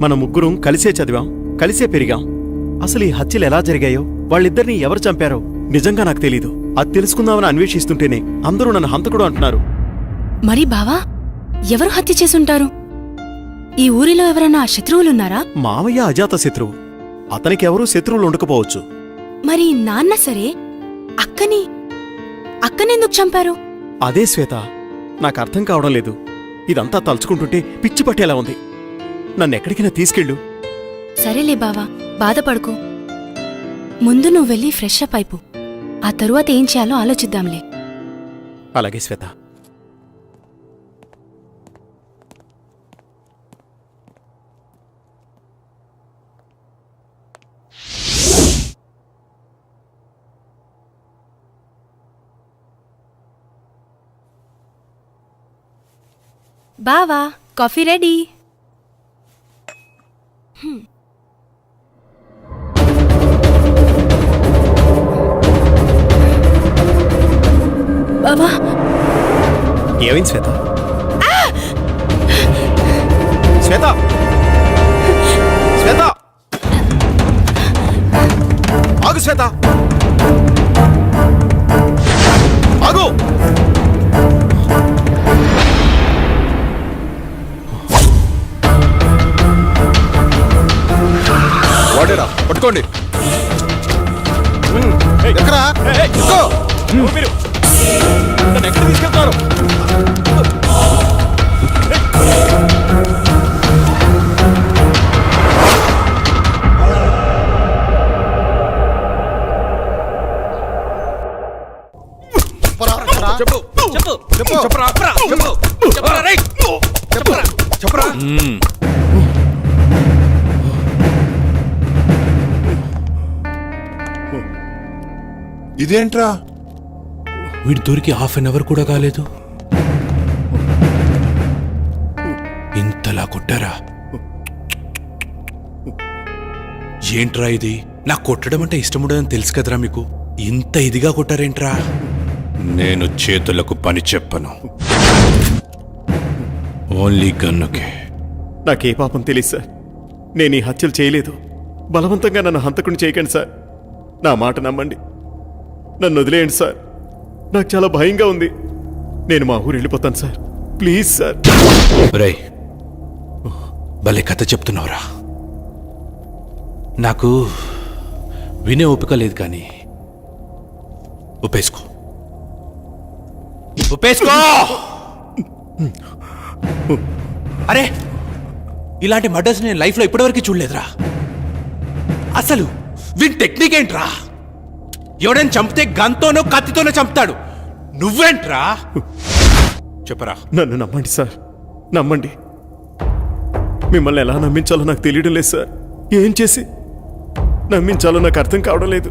మన ముగ్గురం కలిసే చదివాం, కలిసే పెరిగాం. అసలు ఈ హత్యలు ఎలా జరిగాయో, వాళ్ళిద్దరినీ ఎవరు చంపారో నిజంగా నాకు తెలీదు. అది తెలుసుకుందామని అన్వేషిస్తుంటేనే అందరూ నన్ను హంతకుడు అంటున్నారు. మరి బావా, ఎవరు హత్య చేసుంటారు? ఈ ఊరిలో ఎవరైనా శత్రువులున్నారా? మావయ్య అజాత శత్రువు. అతనికి ఎవరూ శత్రువులు ఉండకపోవచ్చు. మరి నాన్న సరే, అక్కనెందుకు చంపారు? అదే శ్వేత, నాకు అర్థం కావడం లేదు. ఇదంతా తలుచుకుంటుంటే పిచ్చి పట్టేలా ఉంది. నన్నెక్కడికైనా తీసుకెళ్ళు. సరేలే బావా, బాధపడుకో. ముందు నువ్వు వెళ్ళి ఫ్రెష్ అప్ అయిపో. ఆ తరువాత ఏం చేయాలో ఆలోచిద్దాంలే. అలాగే శ్వేత. బావా, కాఫీ రెడీ. బావా, ఏమైంది శ్వేత? శ్వేత, శ్వేత, ఆగు శ్వేత, ఆగు. వాడేరా, పట్టుకోండి. ఎక్కడా? మీరు నన్ను ఎక్కడ తీసుకెళ్తారు? ఇదేంట్రా, వీడి దొరికి హాఫ్ అన్ అవర్ కూడా కాలేదు, ఇంతలా కొట్టారా? ఏంట్రా ఇది? నాకు కొట్టడం అంటే ఇష్టం ఉండదని తెలుసు కదరా మీకు, ఇంత ఇదిగా కొట్టారేంట్రా? నేను చేతులకు పని చెప్పను, ఓన్లీ గన్నుకే. నాకే పాపం తెలియదు సార్. నేను ఈ హత్యలు చేయలేదు. బలవంతంగా నన్ను హంతకుని చేయకండి సార్. నా మాట నమ్మండి. నన్ను వదిలేయండి సార్. నాకు చాలా భయంగా ఉంది. నేను మా ఊరు వెళ్ళిపోతాను సార్. Please sir. రై, భలే కథ చెప్తున్నావురా. నాకు వినే ఓపిక లేదు, కానీ ఒప్పేసుకో, ఒప్పేసుకో. అరే ఇలాంటి మర్డర్స్ నేను లైఫ్లో ఇప్పటివరకు చూడలేదురా. అసలు వీని టెక్నిక్ ఏంట్రా? ఎవడైనా చంపితే గన్తోనో కత్తితోనో చంపుతాడు, నువ్వేంట్రా? చెప్పరా. నన్ను నమ్మండి సార్, నమ్మండి. మిమ్మల్ని ఎలా నమ్మించాలో నాకు తెలియడం లేదు సార్. ఏం చేసి నమ్మించాలో నాకు అర్థం కావడం లేదు.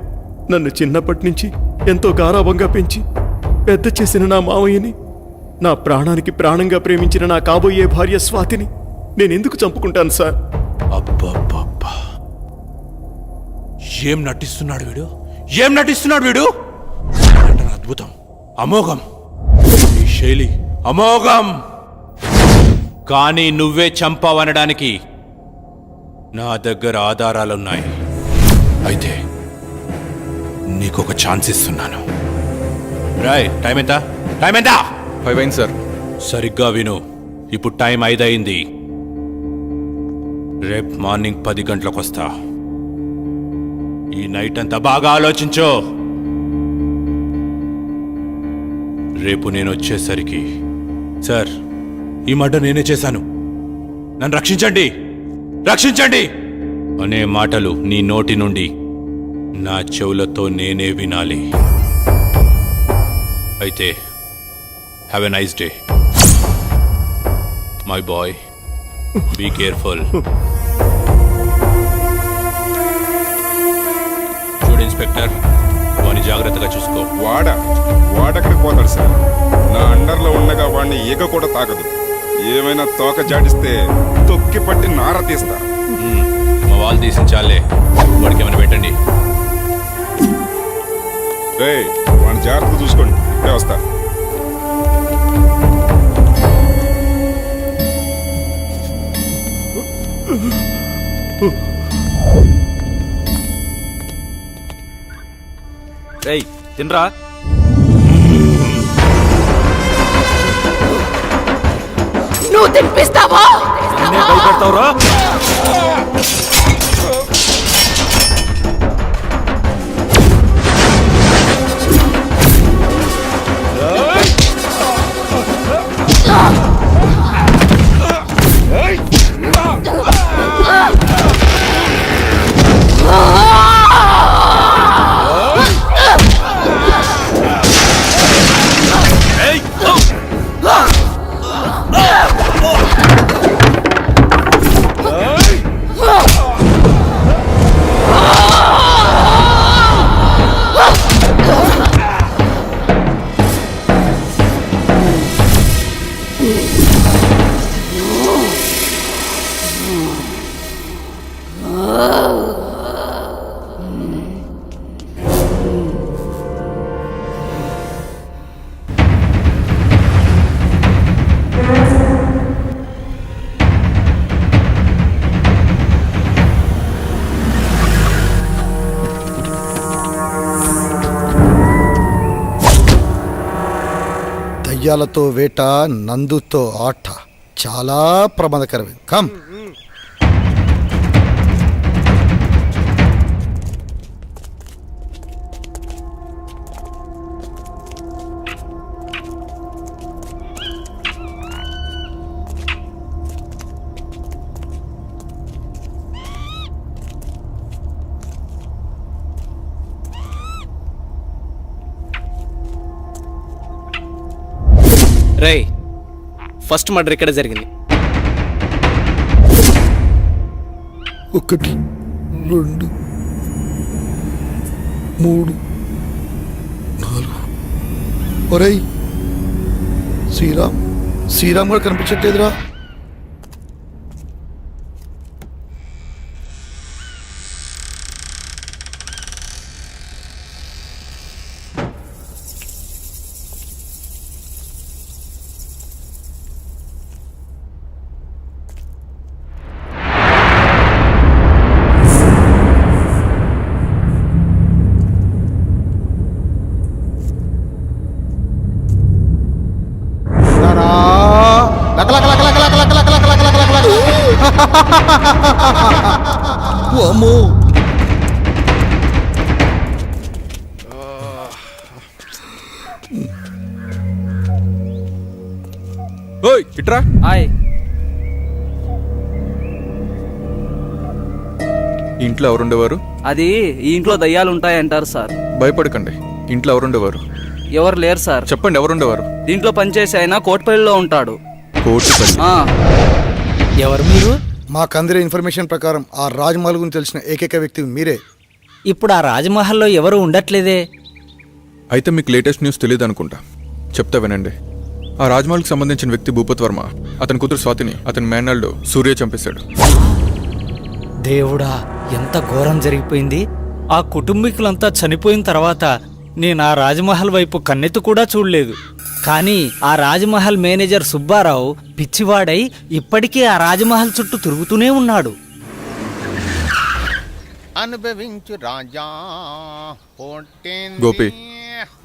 నన్ను చిన్నప్పటి నుంచి ఎంతో గారాభంగా పెంచి పెద్ద చేసిన నా మావయ్యని, నా ప్రాణానికి ప్రాణంగా ప్రేమించిన నా కాబోయే భార్య స్వాతిని నేనెందుకు చంపుకుంటాను సార్? అబ్బబ్బబ్బా, ఏం నటిస్తున్నాడు వీడు, ఏం నటిస్తున్నాడు వీడు! అద్భుతం, అమోఘం, ఈ శైలి అమోఘం. కానీ నువ్వే చంపావనడానికి నా దగ్గర ఆధారాలున్నాయి. అయితే నీకొక ఛాన్స్ ఇస్తున్నాను. రాయ్, టైం ఎంత? టైం ఎంత? 5 అయింది సార్. సరిగ్గా విను, ఇప్పుడు టైం 5 అయింది. రేపు మార్నింగ్ 10 గంటలకు వస్తా. ఈ నైట్ అంతా బాగా ఆలోచించు. రేపు నేను వచ్చేసరికి, సార్ ఈ మర్డర్ నేనే చేశాను, నన్ను రక్షించండి, రక్షించండి అనే మాటలు నీ నోటి నుండి నా చెవులతో నేనే వినాలి. అయితే have a nice day my boy, be careful. చూడు ఇన్స్పెక్టర్, వాడిని జాగ్రత్తగా చూసుకో. వాడెక్కడికి పోతాడు సార్? నా అండర్లో ఉండగా వాడిని ఈగ కూడా తాకదు. ఏమైనా తోక జాడిస్తే తొక్కి పట్టి నార తీస్తా. మా వాళ్ళు తీసించాలే, వాడికి ఏమైనా పెట్టండి. వాడిని జాగ్రత్తగా చూసుకోండి, ఇప్పుడే వస్తా. తినరా. నువ్వు తినిపిస్తావా? భయపెడతావురా? దయ్యాలతో వేట, నందుతో ఆట చాలా ప్రమాదకరమైంది. కమ్. రేయ్, ఫస్ట్ మర్డర్ ఇక్కడ జరిగింది. 1 2 3 4. ఒరేయ్, శ్రీరామ్ కూడా కనిపించట్లేదురా. అమ్మో, ఇట్రా. ఇంట్లో ఎవరుండేవారు? అది ఈ ఇంట్లో దయ్యాలు ఉంటాయంటారు సార్. భయపడకండి, ఇంట్లో ఎవరుండేవారు? ఎవరు లేరు సార్. చెప్పండి, ఎవరుండేవారు? దీంట్లో పనిచేసి ఆయన కోటిపల్లిలో ఉంటాడు. కోటిపల్లి. ఎవరు మీరు? మాకు అందిన ఇన్ఫర్మేషన్ ప్రకారం ఆ రాజ్మహల్ గురించి తెలిసిన ఏకైక వ్యక్తి మీరే. ఇప్పుడు ఆ రాజమహల్లో ఎవరు ఉండట్లేదే. అయితే మీకు లేటెస్ట్ న్యూస్ తెలియదు అనుకుంటా. చెప్తా వినండి. ఆ రాజ్మహల్కి సంబంధించిన వ్యక్తి భూపత్ వర్మ, అతని కూతురు స్వాతిని అతని మేనల్డ్ సూర్య చంపేశాడు. దేవుడా, ఎంత ఘోరం జరిగిపోయింది. ఆ కుటుంబీకులంతా చనిపోయిన తర్వాత నేను ఆ రాజమహల్ వైపు కన్నెత్తు కూడా చూడలేదు. కానీ ఆ రాజమహల్ మేనేజర్ సుబ్బారావు పిచ్చివాడై ఇప్పటికీ ఆ రాజమహల్ చుట్టూ తిరుగుతూనే ఉన్నాడు. అనుభవించు రాజా. గోపి,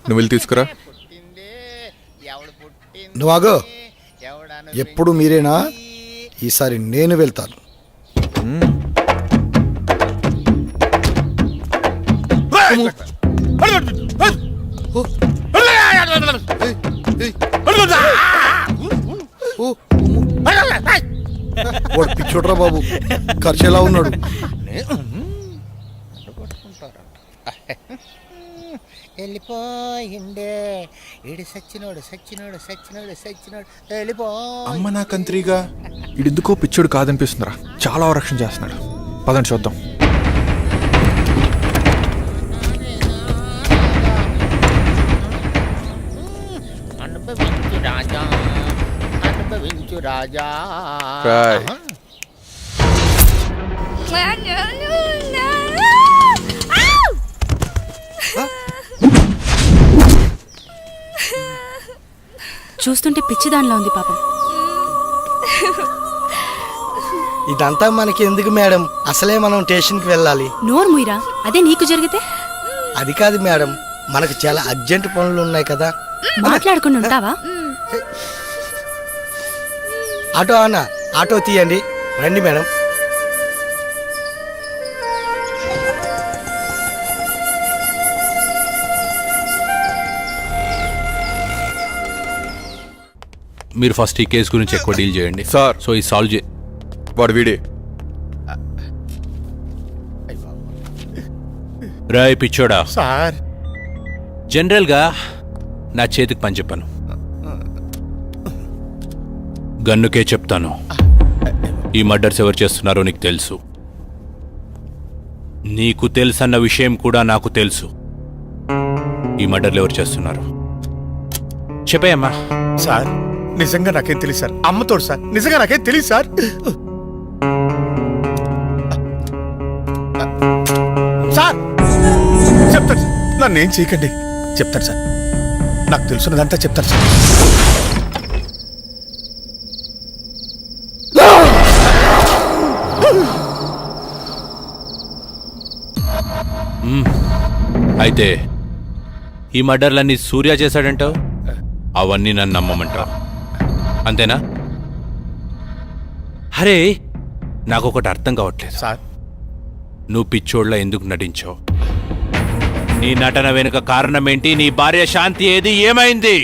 నువ్వు వెళ్ళి తీసుకురా. నువ్వాగో, ఎప్పుడు మీరేనా? ఈసారి నేను వెళ్తాను. వాడు పిచ్చోడ్రా బాబు, ఖర్చు ఎలా ఉన్నాడు? వెళ్ళిపోయిండే ఇడి సచ్చినోడు సచ్చినోడు సచ్చినోడు సచ్చినోడు వెళ్ళిపో. అమ్మ నా కంత్రిగా, ఇడెందుకో పిచ్చోడు కాదనిపిస్తుందిరా. చాలా రక్షణ చేస్తున్నాడు. పదండి చూద్దాం. అనుభవించు రాజా, అనుభవించు రాజా. చూస్తుంటే పిచ్చిదానిలా ఉంది పాపం. ఇదంతా మనకి ఎందుకు మేడం? అసలే మనం స్టేషన్కి వెళ్ళాలి. నోరు ముయిరా, అదే నీకు జరిగితే? అది కాదు మేడం, మనకు చాలా అర్జెంట్ పనులు ఉన్నాయి కదా. మాట్లాడుకుని ఉంటావా? ఆటో అన్న, ఆటో తీయండి. రండి మేడం. మీరు ఫస్ట్ ఈ కేసు గురించి ఎక్కువ డీల్ చేయండి సార్. సో ఈ సాల్వ్ చే. వాడు వీడే. రాయ్ పిచ్చోడా సార్, జనరల్గా నా చేతికి పని చెప్పాను, గన్నుకే చెప్తాను. ఈ మర్డర్స్ ఎవరు చేస్తున్నారో నీకు తెలుసు, నీకు తెలుసన్న విషయం కూడా నాకు తెలుసు. ఈ మర్డర్లు ఎవరు చేస్తున్నారు చెప్పేయమ్మా. సార్ నిజంగా నాకేం తెలియదు సార్. అమ్మతోడు సార్, నిజంగా నాకేం తెలియదు సార్. సార్ చెప్తాను సార్, నన్ను ఏం చేయకండి. చెప్తాను సార్, నాకు తెలుసున్నదంతా చెప్తాను సార్. అయితే ఈ మర్డర్లన్నీ సూర్య చేశాడంటావు, అవన్నీ నన్ను నమ్మమంటావు అంతేనా? అరే నాకొకటి అర్థం కావట్లేదు సార్. నువ్వు పిచ్చోళ్ళ ఎందుకు నటించావు? నీ నటన వెనుక కారణం ఏంటి? నీ భార్య శాంతి ఏది, ఏమైంది?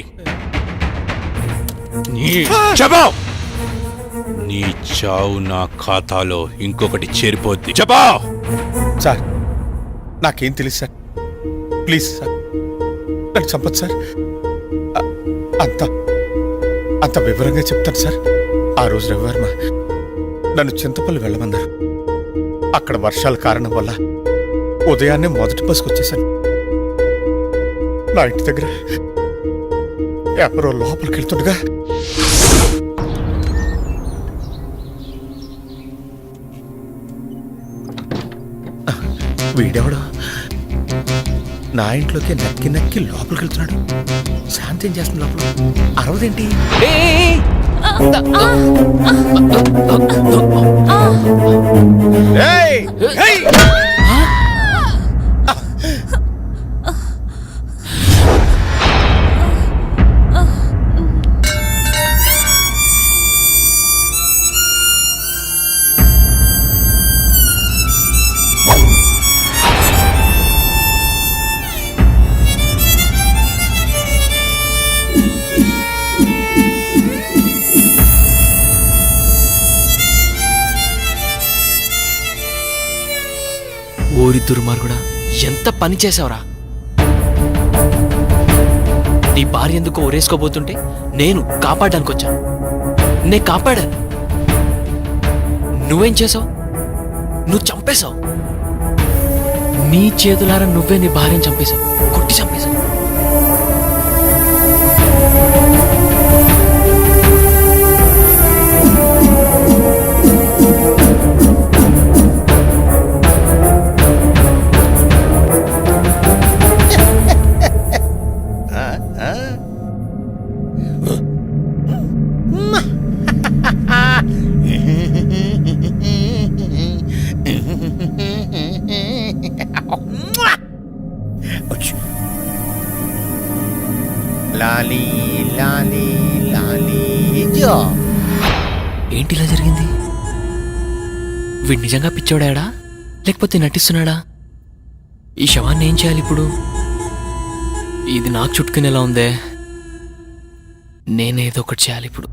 నీ చావు నా ఖాతాలో ఇంకొకటి చేరిపోద్ది. చెప్పా సార్, నాకేం తెలియదు సార్. ప్లీజ్ సార్, నన్ను చంపదు సార్. అంత వివరంగా చెప్తాను సార్. ఆ రోజు రవివర్మ నన్ను చింతపల్లి వెళ్ళమన్నారు. అక్కడ వర్షాల కారణం వల్ల ఉదయాన్నే మొదటి బస్కి వచ్చేసాను. నా ఇంటి దగ్గర ఎవరో లోపలికి వెళ్తుండగా వీడెవడో నా ఇంట్లోకి నక్కి నక్కి లోపలికి వెళ్తున్నాడు. శాంతి ఏం చేస్తుంది లోపల? అరవదేంటి? దుర్మార్గుడా, ఎంత పని చేసావురా! నీ భార్య ఎందుకో ఊరేసుకోబోతుంటే నేను కాపాడడానికి వచ్చాను. నే కాపాడాను. నువ్వేం చేసావు? నువ్వు చంపేశావు. నీ చేతులారా నువ్వే నీ భార్యను చంపేశావు, కొట్టి చంపేశావు. లాలీ లాలీ లాలీ జో. ఏంటి ఇలా జరిగింది? వీడు నిజంగా పిచ్చోడాడా లేకపోతే నటిస్తున్నాడా? ఈ శవాన్ని ఏం చేయాలి ఇప్పుడు? ఇది నాకు చుట్టుకునేలా ఉందే. నేనేదో ఒకటి చేయాలి ఇప్పుడు.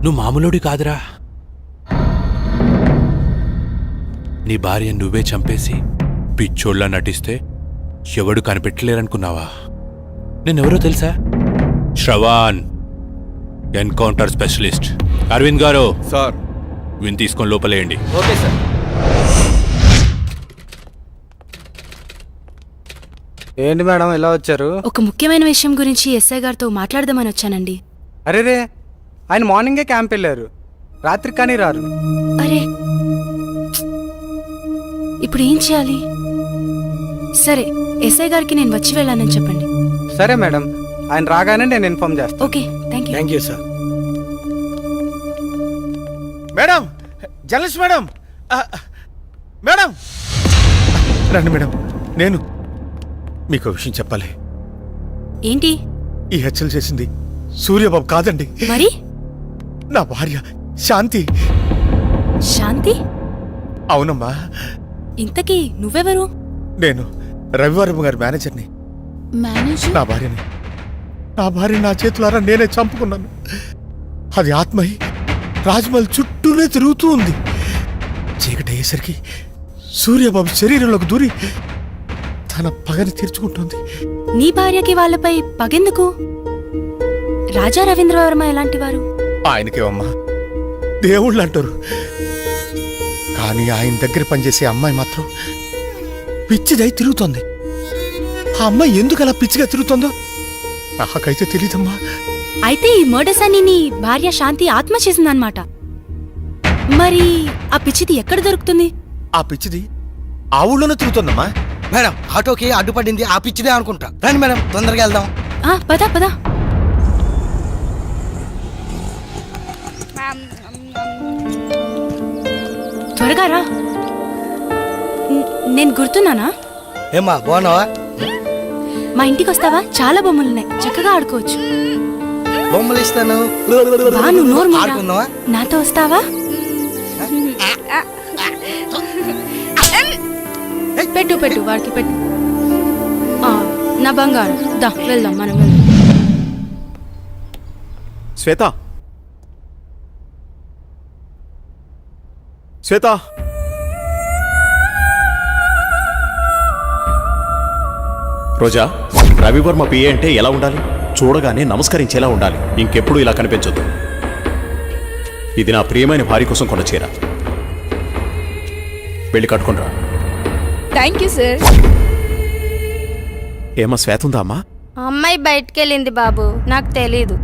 నువ్వు మామూలుడి కాదురా. నీ భార్య నువ్వే చంపేసి పిచ్చోళ్ళ నటిస్తే ఎవడు కనిపెట్టలేరనుకున్నావా? నేనెవరో తెలుసా? Shravan, encounter specialist. అరవింద్ గారు సార్, విని తీసుకొని లోపలేయండి. Okay sir. ఏంటి మేడం ఎలా వచ్చారు? ఒక ముఖ్యమైన విషయం గురించి ఎస్ఐ గారితో మాట్లాడదామని వచ్చానండి. అరేరే, ఆయన మార్నింగే క్యాంప్ వెళ్ళారు, రాత్రి కానీ రారు. అరే, ఇప్పుడు ఏం చేయాలి? సరే, ఎస్ఐ గారికి నేను వచ్చి వెళ్ళానని చెప్పండి. సరే మేడం, ఆయన రాగానే నేను ఇన్ఫార్మ్ చేస్తాను. Okay, thank you. Thank you sir. Madam, journalist madam, madam రండి మేడం. నేను మీకు విషయం చెప్పాలి. ఏంటి? ఈ హత్యలు చేసింది సూర్యబాబు కాదండి, మరి నా భార్య శాంతి. శాంతి? అవునమ్మా. ఇంతకీ నువ్వెవరు? నేను రవివారం గారి మేనేజర్ని. మేనేజర్? నా భార్య నా చేతులారా నేనే చంపుకున్నాను. అది ఆత్మయి రాజ్మహల్ చుట్టూనే తిరుగుతూ ఉంది. చీకటి అయ్యేసరికి సూర్యబాబు శరీరంలోకి దూరి తన పగని తీర్చుకుంటుంది. నీ భార్యకి వాళ్ళపై పగెందుకు? రాజా రవీంద్రవర్మ ఎలాంటి వారు? ఆయనకేమమ్మా దేవుళ్ళు అంటారు, కానీ ఆయన దగ్గర పనిచేసే అమ్మాయి మాత్రం పిచ్చిదై తిరుగుతోంది. ఆ అమ్మాయి ఎందుకు అలా పిచ్చిగా తిరుగుతుందో నాకైతే తెలీదమ్మా. అయితే ఈ మర్డర్స్ అన్ని నీ భార్య శాంతి ఆత్మ చేసిందన్నమాట. మరి ఆ పిచ్చిది ఎక్కడ దొరుకుతుంది? ఆ పిచ్చిది ఆ ఊళ్ళోనే తిరుగుతుందమ్మా. మేడం, ఆటోకి అడ్డుపడింది ఆ పిచ్చిదే అనుకుంటా. రండి మేడం, తొందరగా వెళ్దాం. పద పద. త్వరగా రా. నేను గుర్తున్నానా? ఏమ్మా, బాగున్నావా? మా ఇంటికి వస్తావా? చాలా బొమ్మలున్నాయి, చక్కగా ఆడుకోవచ్చు. బొమ్మలు ఇస్తాను. బాను, నోరు మూయరా. ఆడుకుందావా? నాతో వస్తావా? పెట్టు పెట్టు, వాడికి పెట్టు. నా బంగారు, దా వెళ్దాం, మనం వెళ్దాం. శ్వేత, శ్వేత, రోజా, రవివర్మ పిఏ అంటే ఎలా ఉండాలి? చూడగానే నమస్కరించేలా ఉండాలి. ఇంకెప్పుడు ఇలా కనిపించొద్దు. ఇది నా ప్రియమైన భార్య కోసం కొన్న చీర. వెళ్ళి కట్టుకుంటా. Thank you sir. ఏమా శ్వేత ఉందా అమ్మా? అమ్మాయి బయటకెళ్ళింది బాబు, నాకు తెలీదు.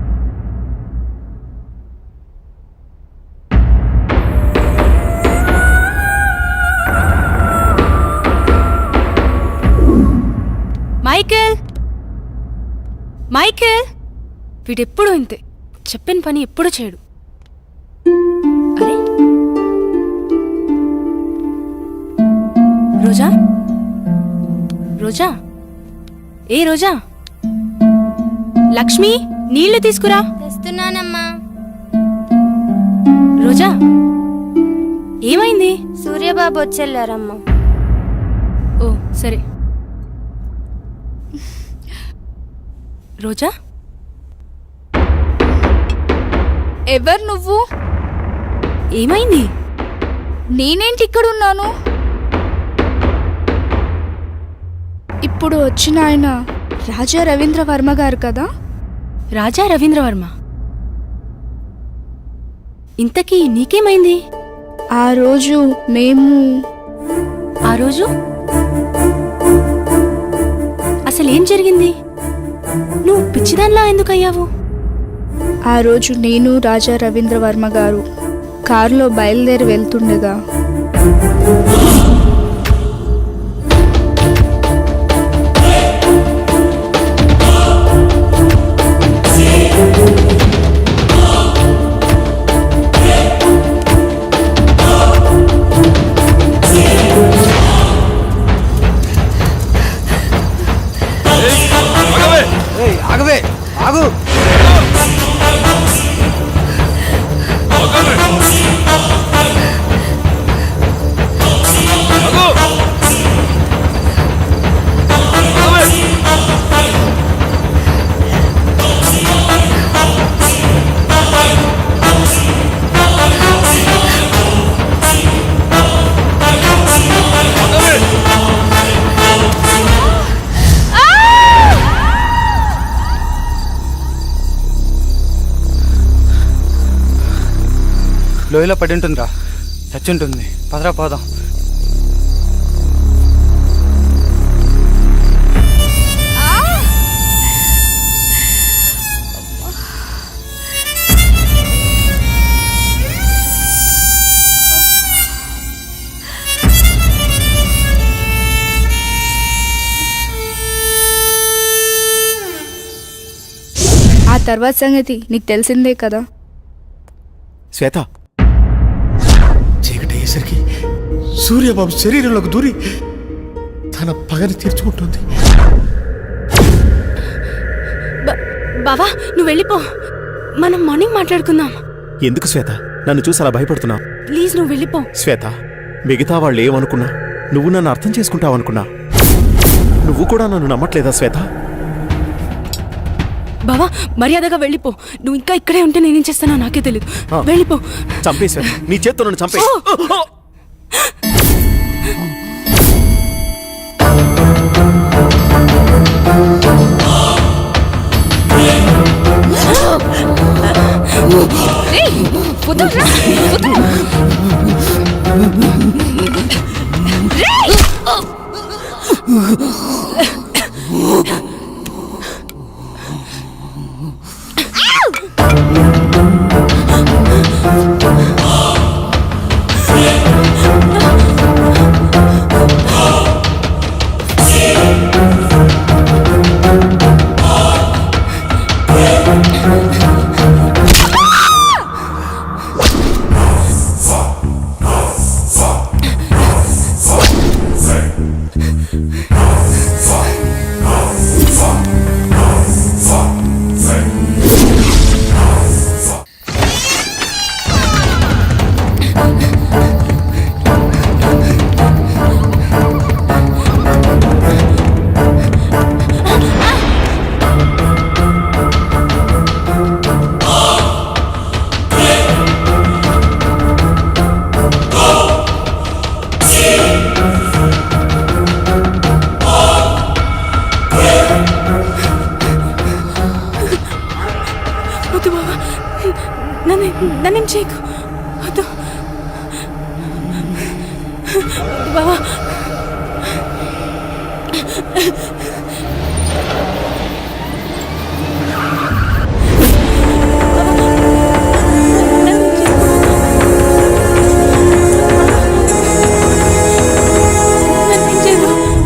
మైకేల్, మైకేల్, వీడెప్పుడు ఇంతే, చెప్పిన పని ఎప్పుడు చేయడు. అరే రోజా, రోజా, ఏ రోజా, లక్ష్మి నీళ్లు తీసుకురా. తెస్తున్నానమ్మా. రోజా, ఏమైంది? సూర్యబాబు వచ్చెళ్ళారమ్మా. ఓ సరే. రోజా, ఎవరు నువ్వు? ఏమైంది? నేనేంటి ఇక్కడున్నాను? ఇప్పుడు వచ్చిన ఆయన రాజా రవీంద్ర వర్మ గారు కదా? రాజా రవీంద్ర వర్మ. ఇంతకీ నీకేమైంది? ఆ రోజు మేము ఆ రోజు అసలేం జరిగింది? నువ్వు పిచ్చిదాన్లా ఎందుకయ్యావు? ఆ రోజు నేను రాజా రవీంద్ర వర్మ గారు కారులో బయలుదేరి వెళ్తుండగా ఆగవే, ఆగు. లోయలో పడి ఉంటుందిరా, చచ్చి ఉంటుంది. పదరా పోదాం. ఆ తర్వాత సంగతి నీకు తెలిసిందే కదా. శ్వేత, చీకటి అయ్యేసరికి సూర్యబాబు శరీరంలోకి దూరి తన పగని తీర్చుకుంటుంది. బావా నువ్వు వెళ్ళిపో, మనం మార్నింగ్ మాట్లాడుకుందాం. ఎందుకు శ్వేత నన్ను చూసి అలా భయపడుతున్నావు? ప్లీజ్ నువ్వు వెళ్ళిపో. శ్వేత, మిగతా వాళ్ళు ఏమనుకున్నా నువ్వు నన్ను అర్థం చేసుకుంటావనుకున్నా. నువ్వు కూడా నన్ను నమ్మట్లేదా శ్వేత? బావా మర్యాదగా వెళ్ళిపో. నువ్వు ఇంకా ఇక్కడే ఉంటే నేనేం చేస్తానో నాకే తెలియదు. వెళ్ళిపో. చంపే శ్వేత, నీ చేత్తో నన్ను చంపే.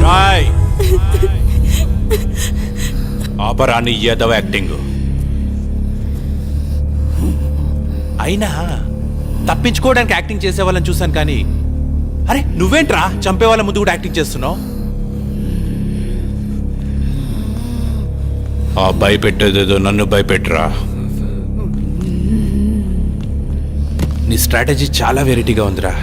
రాయ్ ఆపరాని యాదవ్ యాక్టింగ్. అయినా తప్పించుకోవడానికి యాక్టింగ్ చేసే వాళ్ళని చూశాను కానీ, అరే నువ్వేంట్రా చంపే వాళ్ళ ముందు కూడా యాక్టింగ్ చేస్తున్నావు? ఆ భయపెట్టేదేదో నన్ను భయపెట్టరా. నీ స్ట్రాటజీ చాలా వెరైటీగా ఉందిరా.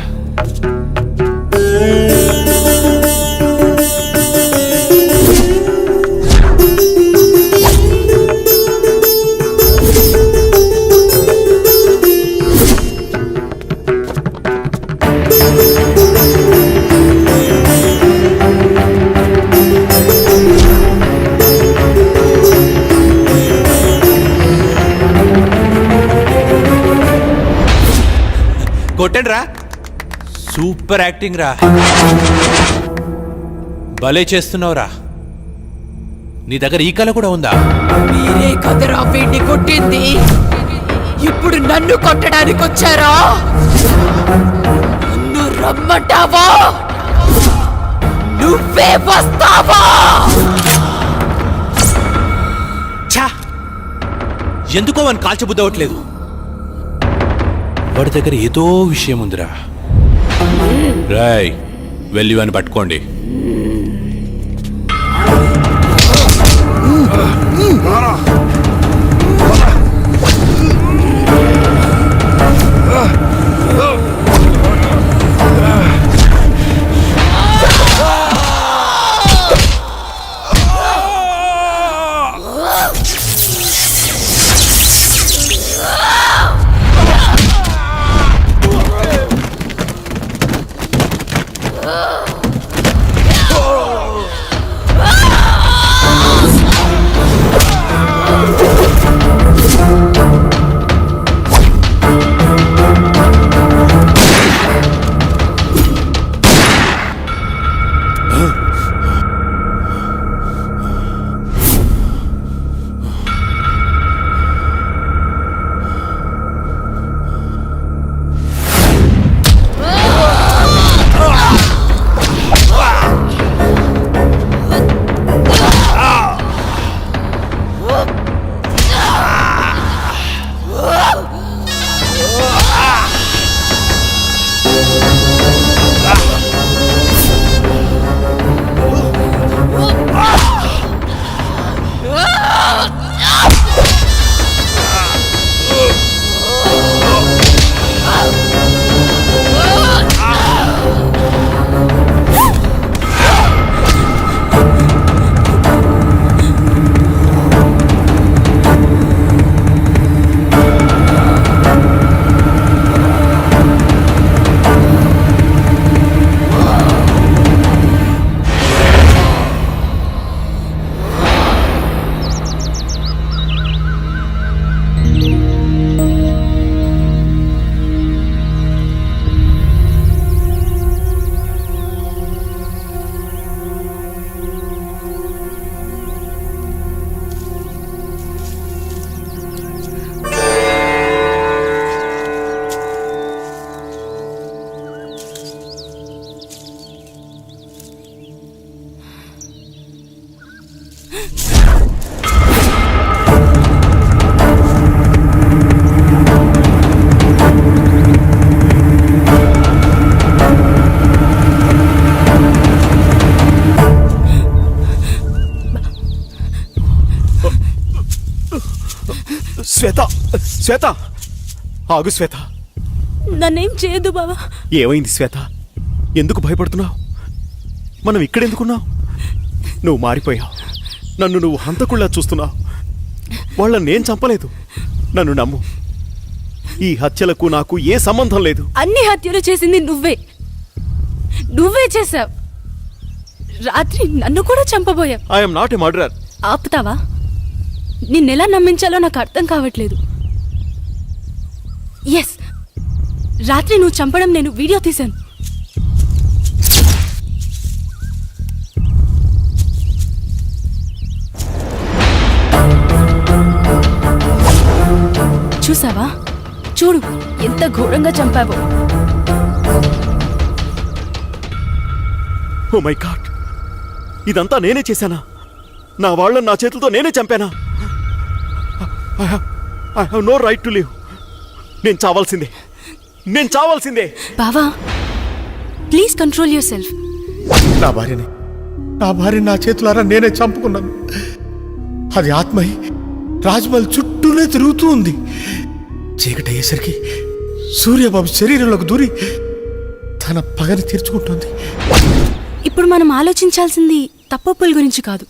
కొట్టండి రా, సూపర్ యాక్టింగ్ రా, భలే చేస్తున్నావురా. నీ దగ్గర ఈ కళ కూడా ఉందా? మీరే కదరా వీడిని కొట్టింది, ఇప్పుడు నన్ను కొట్టడానికి వచ్చారా? నన్ను రమ్మంటావా? నువ్వే వస్తావా? ఛా, ఎందుకో వాడిని కాల్చబుద్దవట్లేదు. వాడి దగ్గర ఏదో విషయం ఉందిరా. రాయ్, వెళ్ళి వాడిని పట్టుకోండి. శ్వేత, శ్వేత, ఆగు శ్వేత. నన్నేం చేయదు బావా. ఏమైంది శ్వేత? ఎందుకు భయపడుతున్నావు? మనం ఇక్కడెందుకున్నావు? నువ్వు మారిపోయావు. నన్ను నువ్వు హంతకుళ్ళా చూస్తున్నావు. వాళ్ళని నేను చంపలేదు. నన్ను నమ్ము. ఈ హత్యలకు నాకు ఏ సంబంధం లేదు. అన్ని హత్యలు చేసింది నువ్వే చేశావు. రాత్రి నన్ను కూడా చంపబోయావు. I'm not a murderer. ఆపుతావా? నిన్నెలా నమ్మించాలో నాకు అర్థం కావట్లేదు. ఎస్, రాత్రి నువ్వు చంపడం నేను వీడియో తీశాను. చూసావా? చూడు ఎంత ఘోరంగా చంపావో. ఓ మై గాడ్, ఇదంతా నేనే చేశానా? నా వాళ్ళని నా చేతులతో నేనే చంపానా? I have no right to live. నేను చావాల్సిందే. బావా, ప్లీజ్ కంట్రోల్ యువర్ సెల్ఫ్. నా భార్యని నా చేతులారా నేనే చంపుకున్నాను. అది ఆత్మయి రాజ్మహల్ చుట్టూనే తిరుగుతూ ఉంది. చీకటి అయ్యేసరికి సూర్యబాబు శరీరంలోకి దూరి తన పగని తీర్చుకుంటుంది. ఇప్పుడు మనం ఆలోచించాల్సింది తప్పొప్పుల గురించి కాదు,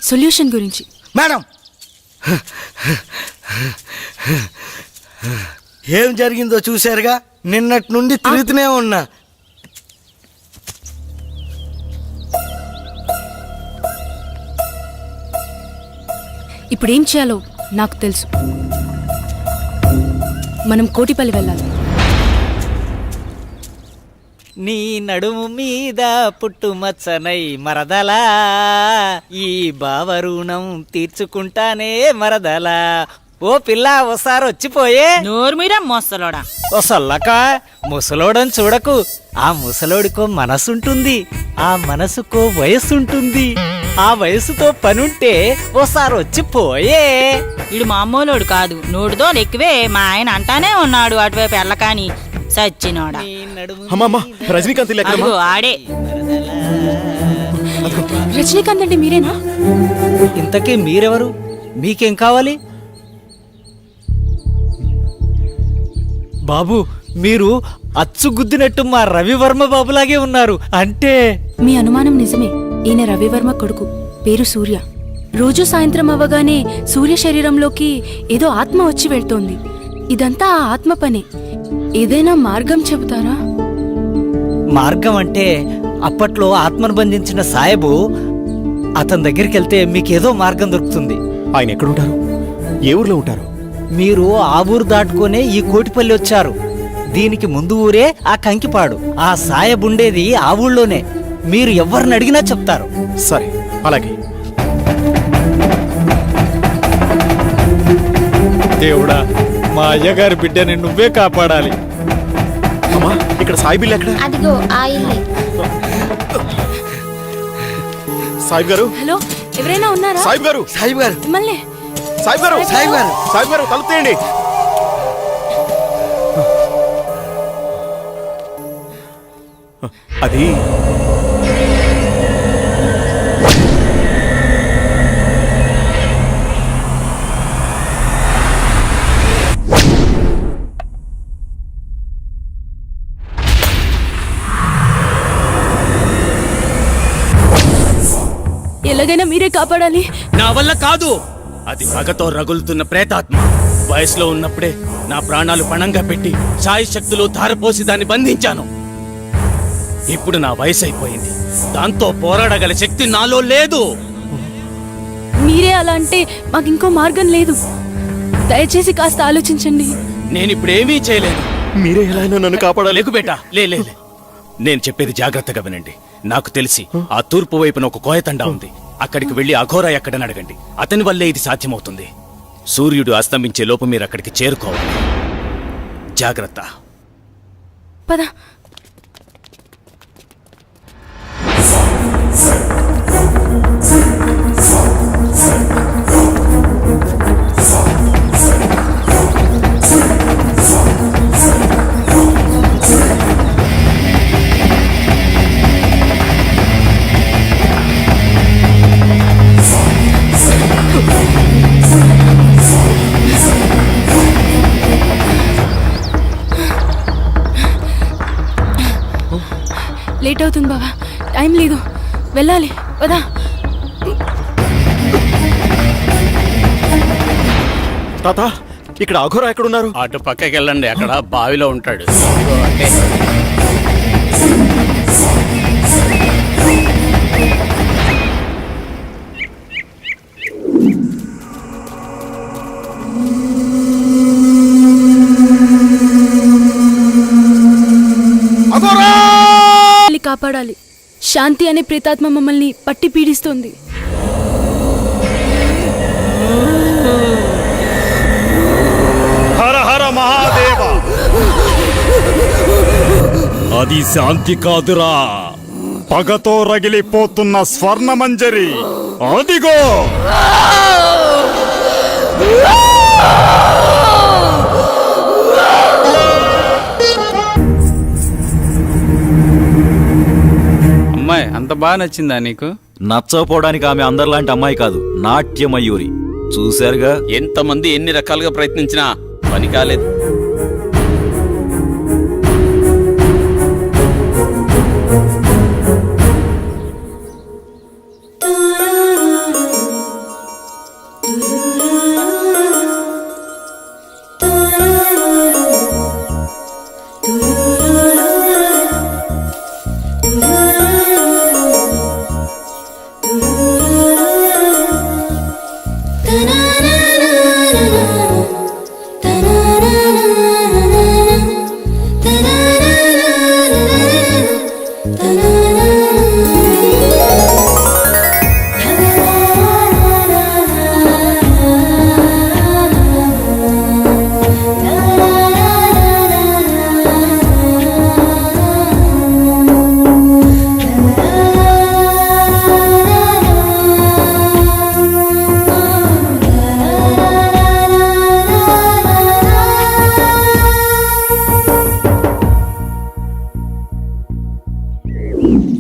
సొల్యూషన్ గురించి. మేడం, ఏం జరిగిందో చూశారుగా. నిన్నటి నుండి తిరుగుతూనే ఉన్నా. ఇప్పుడు ఏం చేయాలో నాకు తెలుసు. మనం కోటిపల్లి వెళ్ళాలి. నీ నడుము మీద పుట్టుమచ్చనై మరదలా, ఈ బావరుణం తీర్చుకుంటానే మరదలా. ఓ పిల్ల ఓసారి వచ్చిపోయే. నోరు మీరా మోసలోడా. ఓ సల్లక, ముసలోడని చూడకు. ఆ ముసలోడికో మనసుంటుంది, ఆ మనసుకో వయసుంటుంది. ఆ వయసుతో పనుంటే ఓసారి వచ్చిపోయే. ఇడు మామూలోడు కాదు, నోటితో ఎక్కువే. మా ఆయన అంటానే ఉన్నాడు అటువైపు ఎల్లకాని సచ్చినోడా. అమ్మమ్మ, రజనీకాంత్ అదిగో ఆడే. రజనీకాంత్ అంటే మీరేనా? ఇంతకీ మీరెవరు? మీకేం కావాలి? బాబు, మీరు అచ్చుగుద్దినట్టు మా రవివర్మ బాబులాగే ఉన్నారు. అంటే మీ అనుమానం నిజమే. ఈయన రవివర్మ కొడుకు, పేరు సూర్య. రోజు సాయంత్రం అవ్వగానే సూర్య శరీరంలోకి ఏదో ఆత్మ వచ్చి వెళ్తోంది. ఇదంతా ఆ ఆత్మ పనే. ఏదైనా మార్గం చెబుతారా? మార్గం అంటే అప్పట్లో ఆత్మను బంధించిన సాయబు, అతని దగ్గరికి వెళ్తే మీకేదో మార్గం దొరుకుతుంది. ఆయన ఎక్కడుంటారు? ఏ ఊర్లో ఉంటారు? మీరు ఆ ఊరు దాటుకునే ఈ కోటిపల్లి వచ్చారు. దీనికి ముందు ఊరే ఆ కంకిపాడు. ఆ సాయబుండేది ఆ ఊళ్ళోనే. మీరు ఎవరిని అడిగినా చెప్తారు. సరే, అలాగే. దేవుడా, మా అయ్యగారి బిడ్డని నువ్వే కాపాడాలి. అమ్మా, ఇక్కడ సాయి బిల్లు ఎక్కడ? అదిగో ఆ ఇల్లే. సాయిబ్ గారు. హలో, ఎవరైనా ఉన్నారా? సాయిబ్ గారు. మిమ్మల్ని. సాయిబ్ గారు, తలుపు తీయండి. అది ఎలాగైనా మీరే కాపాడాలి. నా వల్ల కాదు. అది పగతో రగులుతున్న ప్రేతాత్మ. వయసులో ఉన్నప్పుడే నా ప్రాణాలు పణంగా పెట్టి సాయి శక్తులు ధారపోసి దాన్ని బంధించాను. ఇప్పుడు నా వయసు అయిపోయింది. దాంతో పోరాడగల శక్తి నాలో లేదు. మీరే అలా అంటే మాకు ఇంకో మార్గం లేదు. దయచేసి కాస్త ఆలోచించండి. నేనిప్పుడేమీ చేయలేను. మీరే ఎలా అయినా నన్ను కాపాడాలి. లేకు బేటా, లే. నేను చెప్పేది జాగ్రత్తగా వినండి. నాకు తెలిసి ఆ తూర్పు వైపున ఒక కోయతండా ఉంది. అక్కడికి వెళ్లి అఘోరా ఎక్కడని అడగండి. అతని వల్లే ఇది సాధ్యమవుతుంది. సూర్యుడు అస్తమించే లోపు మీరు అక్కడికి చేరుకోవాలి. జాగ్రత్త. పద. లేట్ అవుతుంది బాబా, టైం లేదు, వెళ్ళాలి. పదా. తాత, ఇక్కడ అఘోరా ఎక్కడున్నారు? అటు పక్కకి వెళ్ళండి, అక్కడ బావిలో ఉంటాడు. కాపాడాలి. శాంతి అనే ప్రేతాత్మ మమ్మల్ని పట్టి పీడిస్తోంది. హర హర అది శాంతి కాదురా, పగతో రగిలిపోతున్న స్వర్ణమంజరి. అదిగో అమ్మాయి అంత బాగా నచ్చిందా నీకు? నచ్చకపోవడానికి ఆమె అందరిలాంటి అమ్మాయి కాదు, నాట్యమయూరి. చూశారుగా, ఎంతమంది ఎన్ని రకాలుగా ప్రయత్నించినా పని కాలేదు.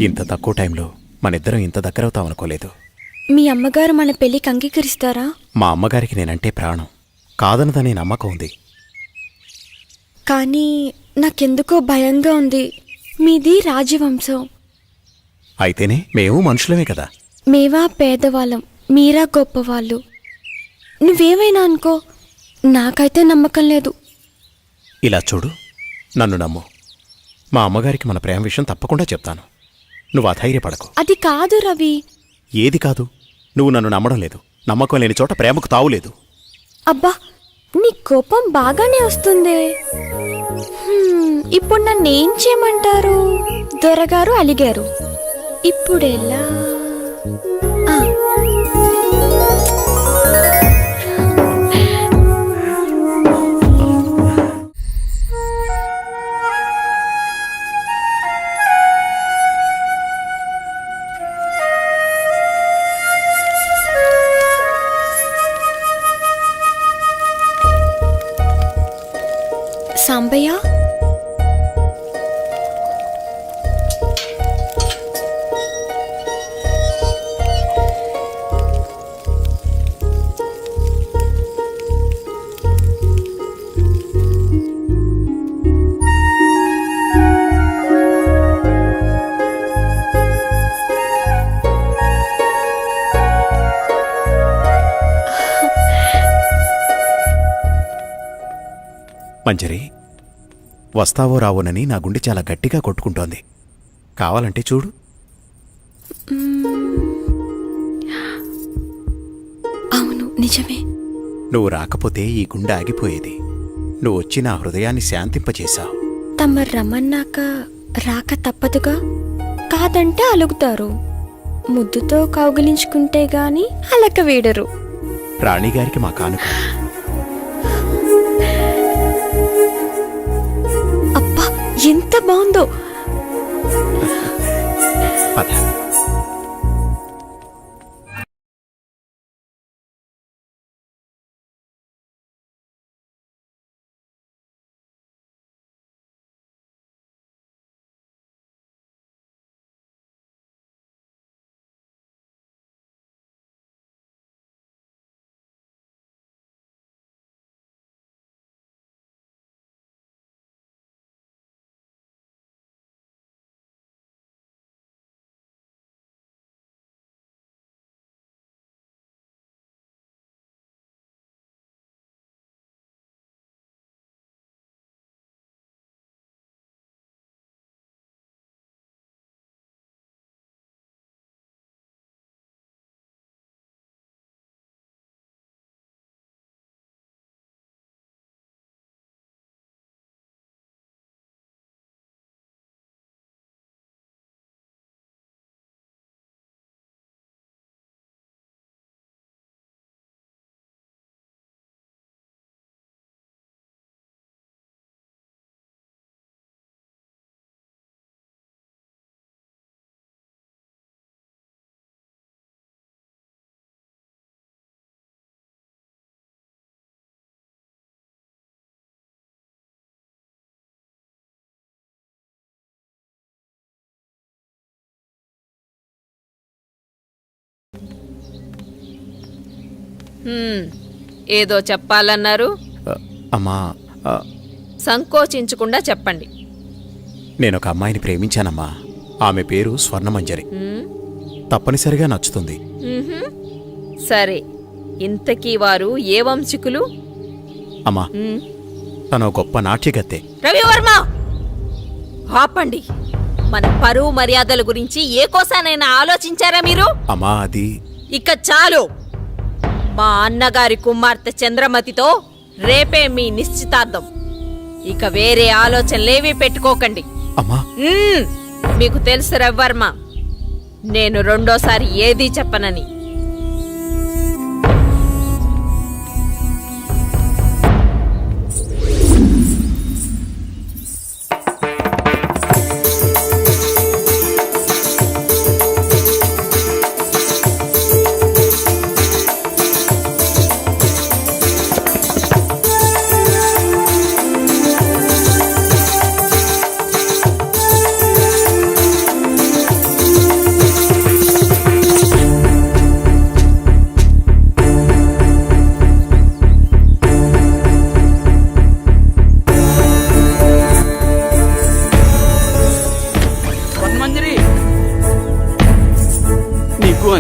ఇంత తక్కువ టైంలో మనిద్దరం ఇంత దగ్గరవుతామనుకోలేదు. మీ అమ్మగారు మన పెళ్లికి అంగీకరిస్తారా? మా అమ్మగారికి నేనంటే ప్రాణం, కాదనదనే నమ్మకం ఉంది. కానీ నాకెందుకో భయంగా ఉంది. మీది రాజవంశం. అయితేనే మేము మనుషులమే కదా. మేవా పేదవాళ్ళం, మీరా గొప్పవాళ్ళు. నువ్వేమైనా అనుకో, నాకైతే నమ్మకం లేదు. ఇలా చూడు, నన్ను నమ్ము. మా అమ్మగారికి మన ప్రేమ విషయం తప్పకుండా చెప్తాను. నువ్వు అధైర్యపడకు. అది కాదు రవి. ఏది కాదు? నువ్వు నన్ను నమ్మడం లేదు. నమ్మకం లేని చోట ప్రేమకు తావులేదు. అబ్బా, నీ కోపం బాగానే వస్తుంది. ఇప్పుడు నన్నేం చేయమంటారు? దొరగారు అలిగారు, ఇప్పుడెలా? సాంబయ్య, మంజరి, వస్తావో రావోనని నా గుండె చాలా గట్టిగా కొట్టుకుంటోంది. కావాలంటే చూడు. అవును, నిజమే. నువ్వు రాకపోతే ఈ గుండె ఆగిపోయేది. నువ్వు వచ్చి నా హృదయాన్ని శాంతింపచేశావు. తమరు రమ్మన్నాక రాక తప్పదుగా. కాదంటే అలుగుతారు. ముద్దుతో కౌగిలించుకుంటే గాని అలక వీడరు. రాణిగారికి మా కానుక. అబ్బా, ఎంత బాగుందో. పద. ఏదో చెప్పాలన్నారు, అమ్మా సంకోచించకుండా చెప్పండి. నేను ఒక అమ్మాయిని ప్రేమించానమ్మా. ఆమె పేరు స్వర్ణమంజరి. తప్పనిసరిగా నచ్చుతుంది. సరే, ఇంతకీ వారు ఏ వంశికులు? అమ్మా, తను గొప్ప నాట్యగత్తె. రవివర్మ, ఆపండి. మన పరువు మర్యాదల గురించి ఏ కోసానైనా ఆలోచించారా మీరు? అమ్మా, అది ఇక చాలు. మా అన్నగారి కుమార్తె చంద్రమతితో రేపే మీ నిశ్చితార్థం. ఇక వేరే ఆలోచనలేవీ పెట్టుకోకండి. అమ్మా, మీకు తెలుసు రవివర్మ, నేను రెండోసారి ఏదీ చెప్పనని.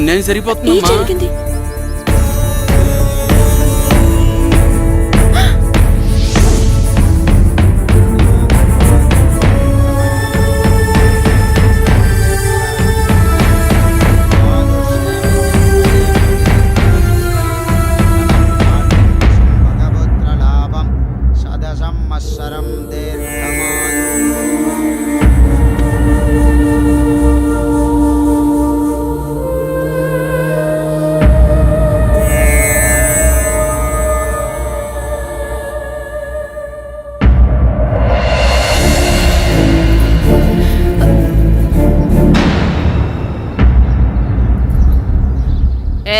అన్యాయం సరిపోతుందమ్మా.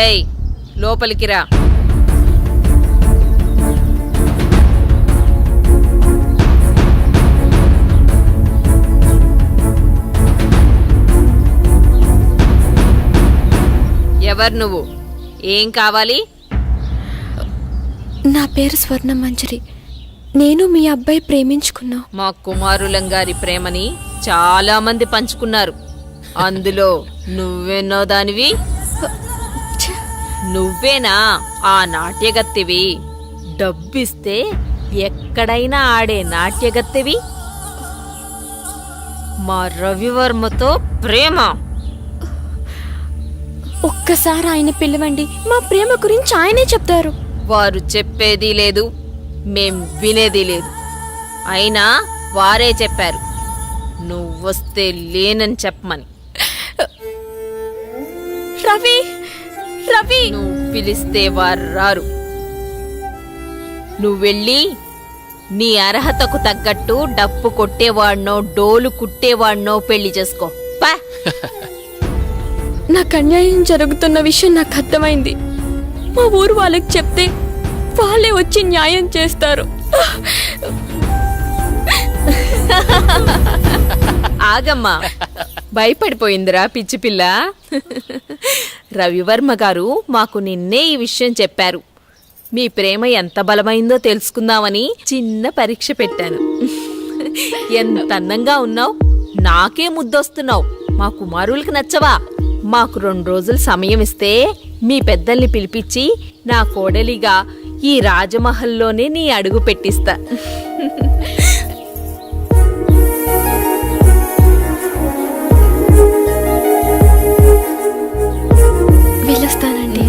ఏయ్, లోపలికి రా. ఎవరు నువ్వు? ఏం కావాలి? నా పేరు స్వర్ణమంజరి. నేను మీ అబ్బాయి ప్రేమించుకున్నా. మా కుమారులంగారి ప్రేమని చాలా మంది పంచుకున్నారు. అందులో నువ్వెన్నో దానివి. నువ్వేనా ఆ నాట్యగత్తెవి? డబ్బిస్తే ఎక్కడైనా ఆడే నాట్యగత్తెవి? మా రవివర్మతో ప్రేమ? ఒక్కసారి ఆయన పిలవండి, మా ప్రేమ గురించి ఆయనే చెప్తారు. వారు చెప్పేది లేదు, మేం వినేది లేదు. అయినా వారే చెప్పారు నువ్వొస్తే లేనని చెప్పమని. రవి, రవి, నువ్వు పిలిస్తే వారు రారు. నువ్వెళ్ళి నీ అర్హతకు తగ్గట్టు డప్పు కొట్టేవాడినో డోలు కుట్టేవాడినో పెళ్లి చేసుకో. పా. నాకు అన్యాయం జరుగుతున్న విషయం నాకు అర్థమైంది. మా ఊరు వాళ్ళకి చెప్తే వాళ్ళే వచ్చి న్యాయం చేస్తారు. ఆగమ్మా, భయపడిపోయిందిరా పిచ్చి పిల్ల. రవివర్మ గారు మాకు నిన్నే ఈ విషయం చెప్పారు. మీ ప్రేమ ఎంత బలమైందో తెలుసుకుందామని చిన్న పరీక్ష పెట్టాను. ఎంత అందంగా ఉన్నావు, నాకే ముద్దొస్తున్నావు. మా కుమారులకు నచ్చవా? మాకు 2 రోజులు సమయం ఇస్తే మీ పెద్దల్ని పిలిపించి నా కోడలిగా ఈ రాజమహల్లోనే నీ అడుగు పెట్టిస్తా. వెళ్ళొస్తానండి.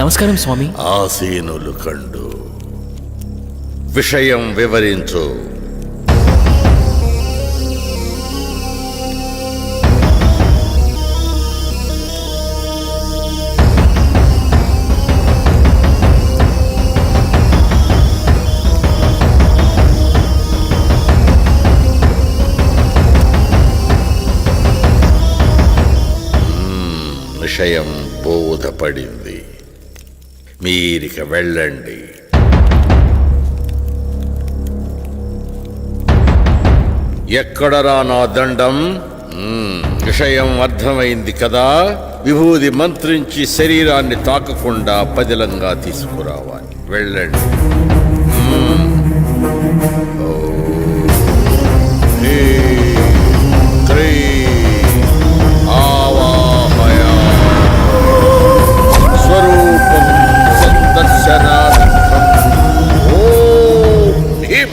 నమస్కారం స్వామి. ఆసీనులు కండు విషయం వివరించు. విషయం బోధపడింది. మీరిక వెళ్ళండి. ఎక్కడరా నా దండం? విషయం అర్థమైంది కదా. విభూది మంత్రించి శరీరాన్ని తాకకుండా పదిలంగా తీసుకురావాలి. వెళ్ళండి. స్వరూపం సందర్శనార్థం. ఓం హ్రీం.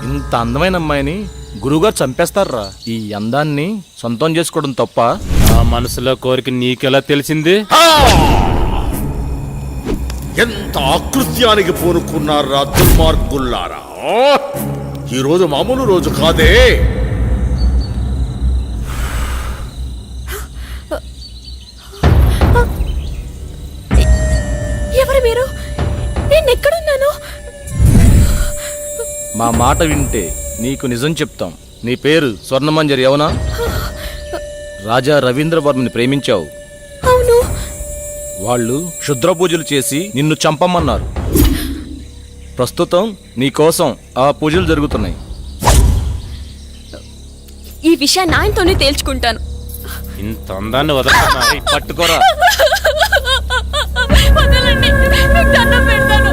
ఇంత అందమైన అమ్మాయిని గురువుగారు చంపేస్తారా? ఈ అందాన్ని సొంతం చేసుకోవడం తప్ప? నా మనసులో కోరిక నీకెలా తెలిసింది? ఎంత ఆకృత్యానికి పూనుకున్నారా దుర్మార్గుల్లారా! ఈరోజు మామూలు రోజు కాదే. ఎవరు మీరు? నేను ఎక్కడున్నాను? మా మాట వింటే నీకు నిజం చెప్తాం. నీ పేరు స్వర్ణమంజరి అవునా? రాజా రవీంద్రవర్మని ప్రేమించావు. అవును. వాళ్ళు క్షుద్ర పూజలు చేసి నిన్ను చంపమన్నారు. ప్రస్తుతం నీ కోసం ఆ పూజలు జరుగుతున్నాయి. ఈ విషయాన్ని ఆయనతోనే తేల్చుకుంటాను. ఇంత అందాన్ని వదలన్నా పట్టుకోరా. వదలండి, మీకు దండం పెడతాను.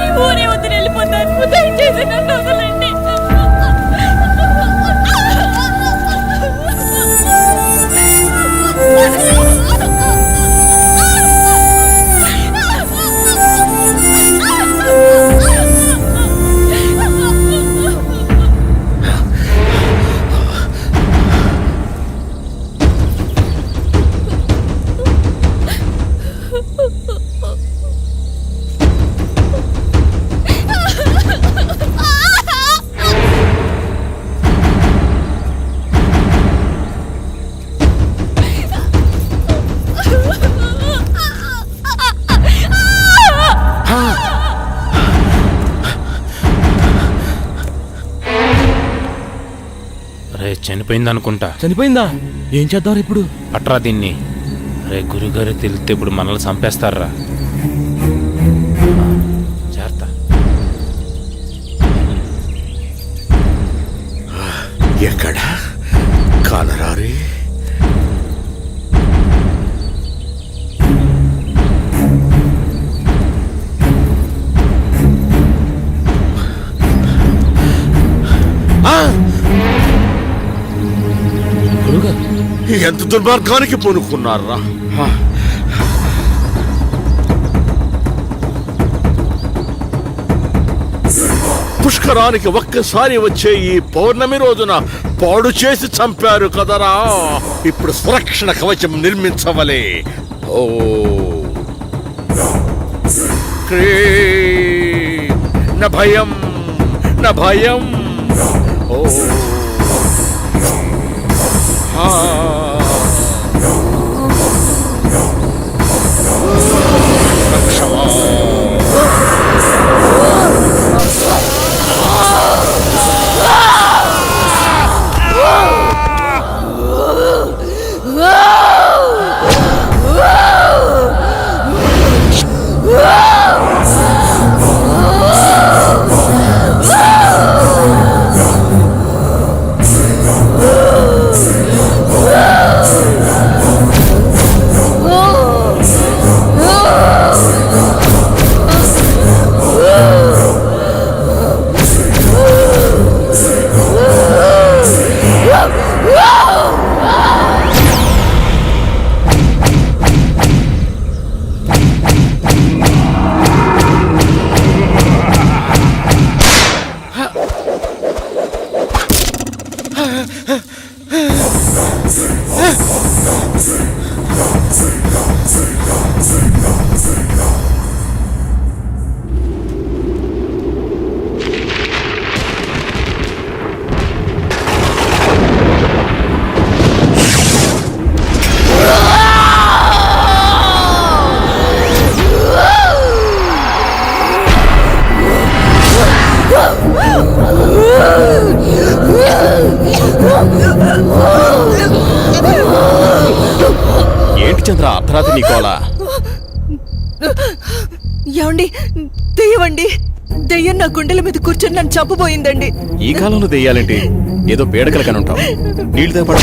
ఈ ఊరే వదిలి వెళ్ళిపోతాను. దయచేసి నన్ను వదలండి. చనిపోయింది అనుకుంటా. చనిపోయిందా? ఏం చేద్దాం ఇప్పుడు? అట్రా దీన్ని. రే గురుగారు తెలిస్తే ఇప్పుడు మనల్ని చంపేస్తారా? చేరతా. ఎక్కడ కానరారే? ఎంత దుర్మార్గానికి పూనుకున్నారా! పుష్కరానికి ఒక్కసారి వచ్చే ఈ పౌర్ణమి రోజున పాడు చేసి చంపారు కదరా. ఇప్పుడు సురక్షణ కవచం నిర్మించవలే. ఓ న భయం న భయం. ఓ ఏంటి చంద్ర అర్ధరాత్రి నీకోలా? ఏమండి, దెయ్యమండి, దెయ్యం నా గుండెల మీద కూర్చొని నన్ను చంపబోయిందండి. ఈ కాలంలో దెయ్యాలేంటి? ఏదో పేడకలు కని ఉంటావు. నీళ్ళు తేపడ.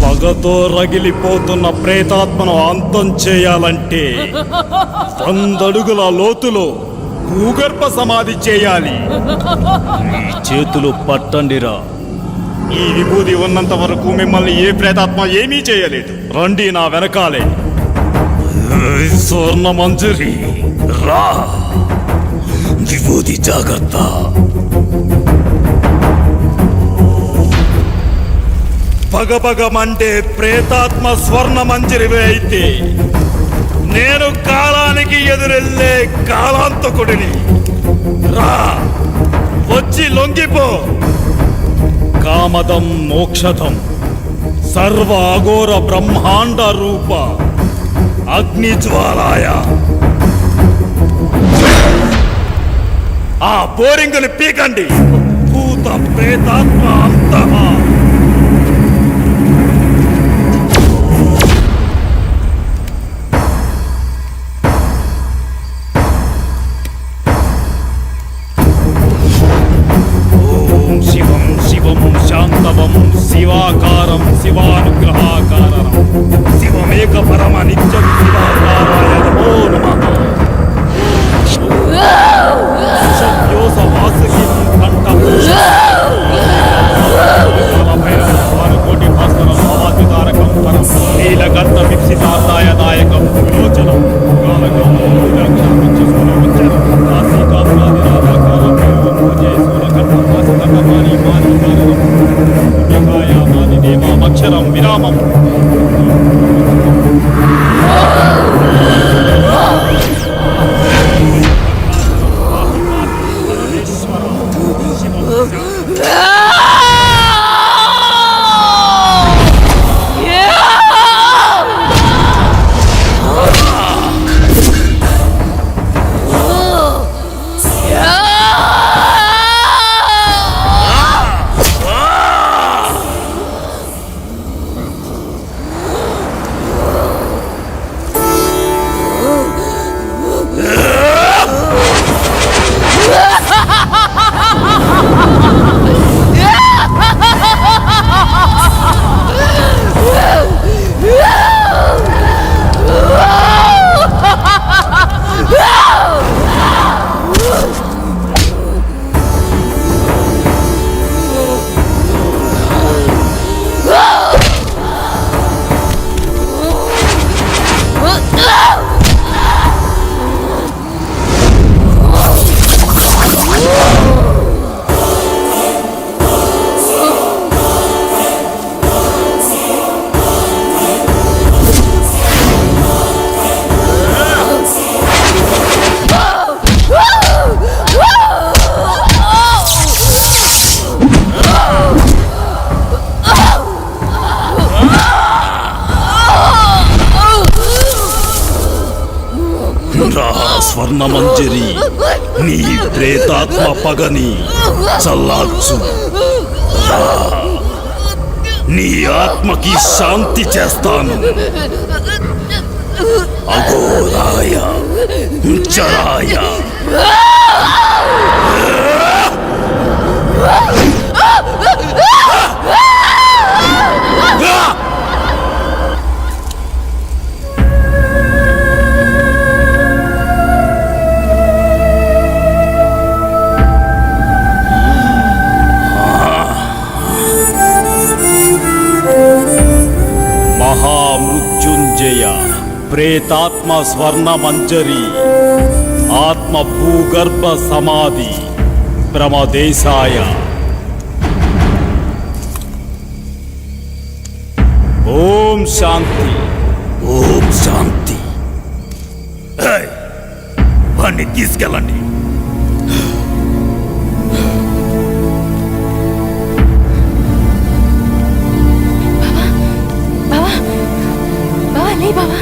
పగతో రగిలిపోతున్న ప్రేతాత్మను అంతం చేయాలంటే 100 అడుగుల లోతులో భూగర్భ సమాధి చేయాలి. ఈ చేతులు పట్టండిరా. ఈ విభూది ఉన్నంత వరకు మిమ్మల్ని ఏ ప్రేతాత్మ ఏమీ చేయలేదు. రండి నా వెనకాలే. స్వర్ణ మంజరి రా. విభూది జాగ్రత్త. పగపగమంటే ప్రేతాత్మ స్వర్ణ మంజరివే అయితే నేను కాలానికి ఎదురెళ్ళే కాలాంతకుడిని. రా, వచ్చి లొంగిపో. కామదం మోక్షదం సర్వ అఘోర బ్రహ్మాండ రూప అగ్నిజ్వాలాయ. ఆ బోరింగుని పీకండి. భూత ప్రేతాత్మ అంతః. శివం శివం శాంతవం శివాకారం శివానుగ్రహాకారం శివమేక పరమ నిత్యం శివాకారాయ నమో నమః. శబ్యోస వాసుకిం కంఠభూషణం కోటి భాస్కరం భవాతితారకం పరం నీలకంఠ విప్సితార్థాయ దాయకం విలోచనం కాలకం అక్షరం విరామం. స్వర్ణ మంజరి నీ ప్రేతాత్మ పగని చల్లార్చు. నీ ఆత్మకి శాంతి చేస్తాను. అఘోరాయ చరాయ మహామృత్యుంజయ ప్రేతాత్మ స్వర్ణ మంజరి ఆత్మ భూగర్భ సమాధి ప్రమదేశాయ. ఓం శాంతి, ఓం శాంతి. వాణ్ణి తీసుకెళ్ళండి. బావా, బావా, లే బావా.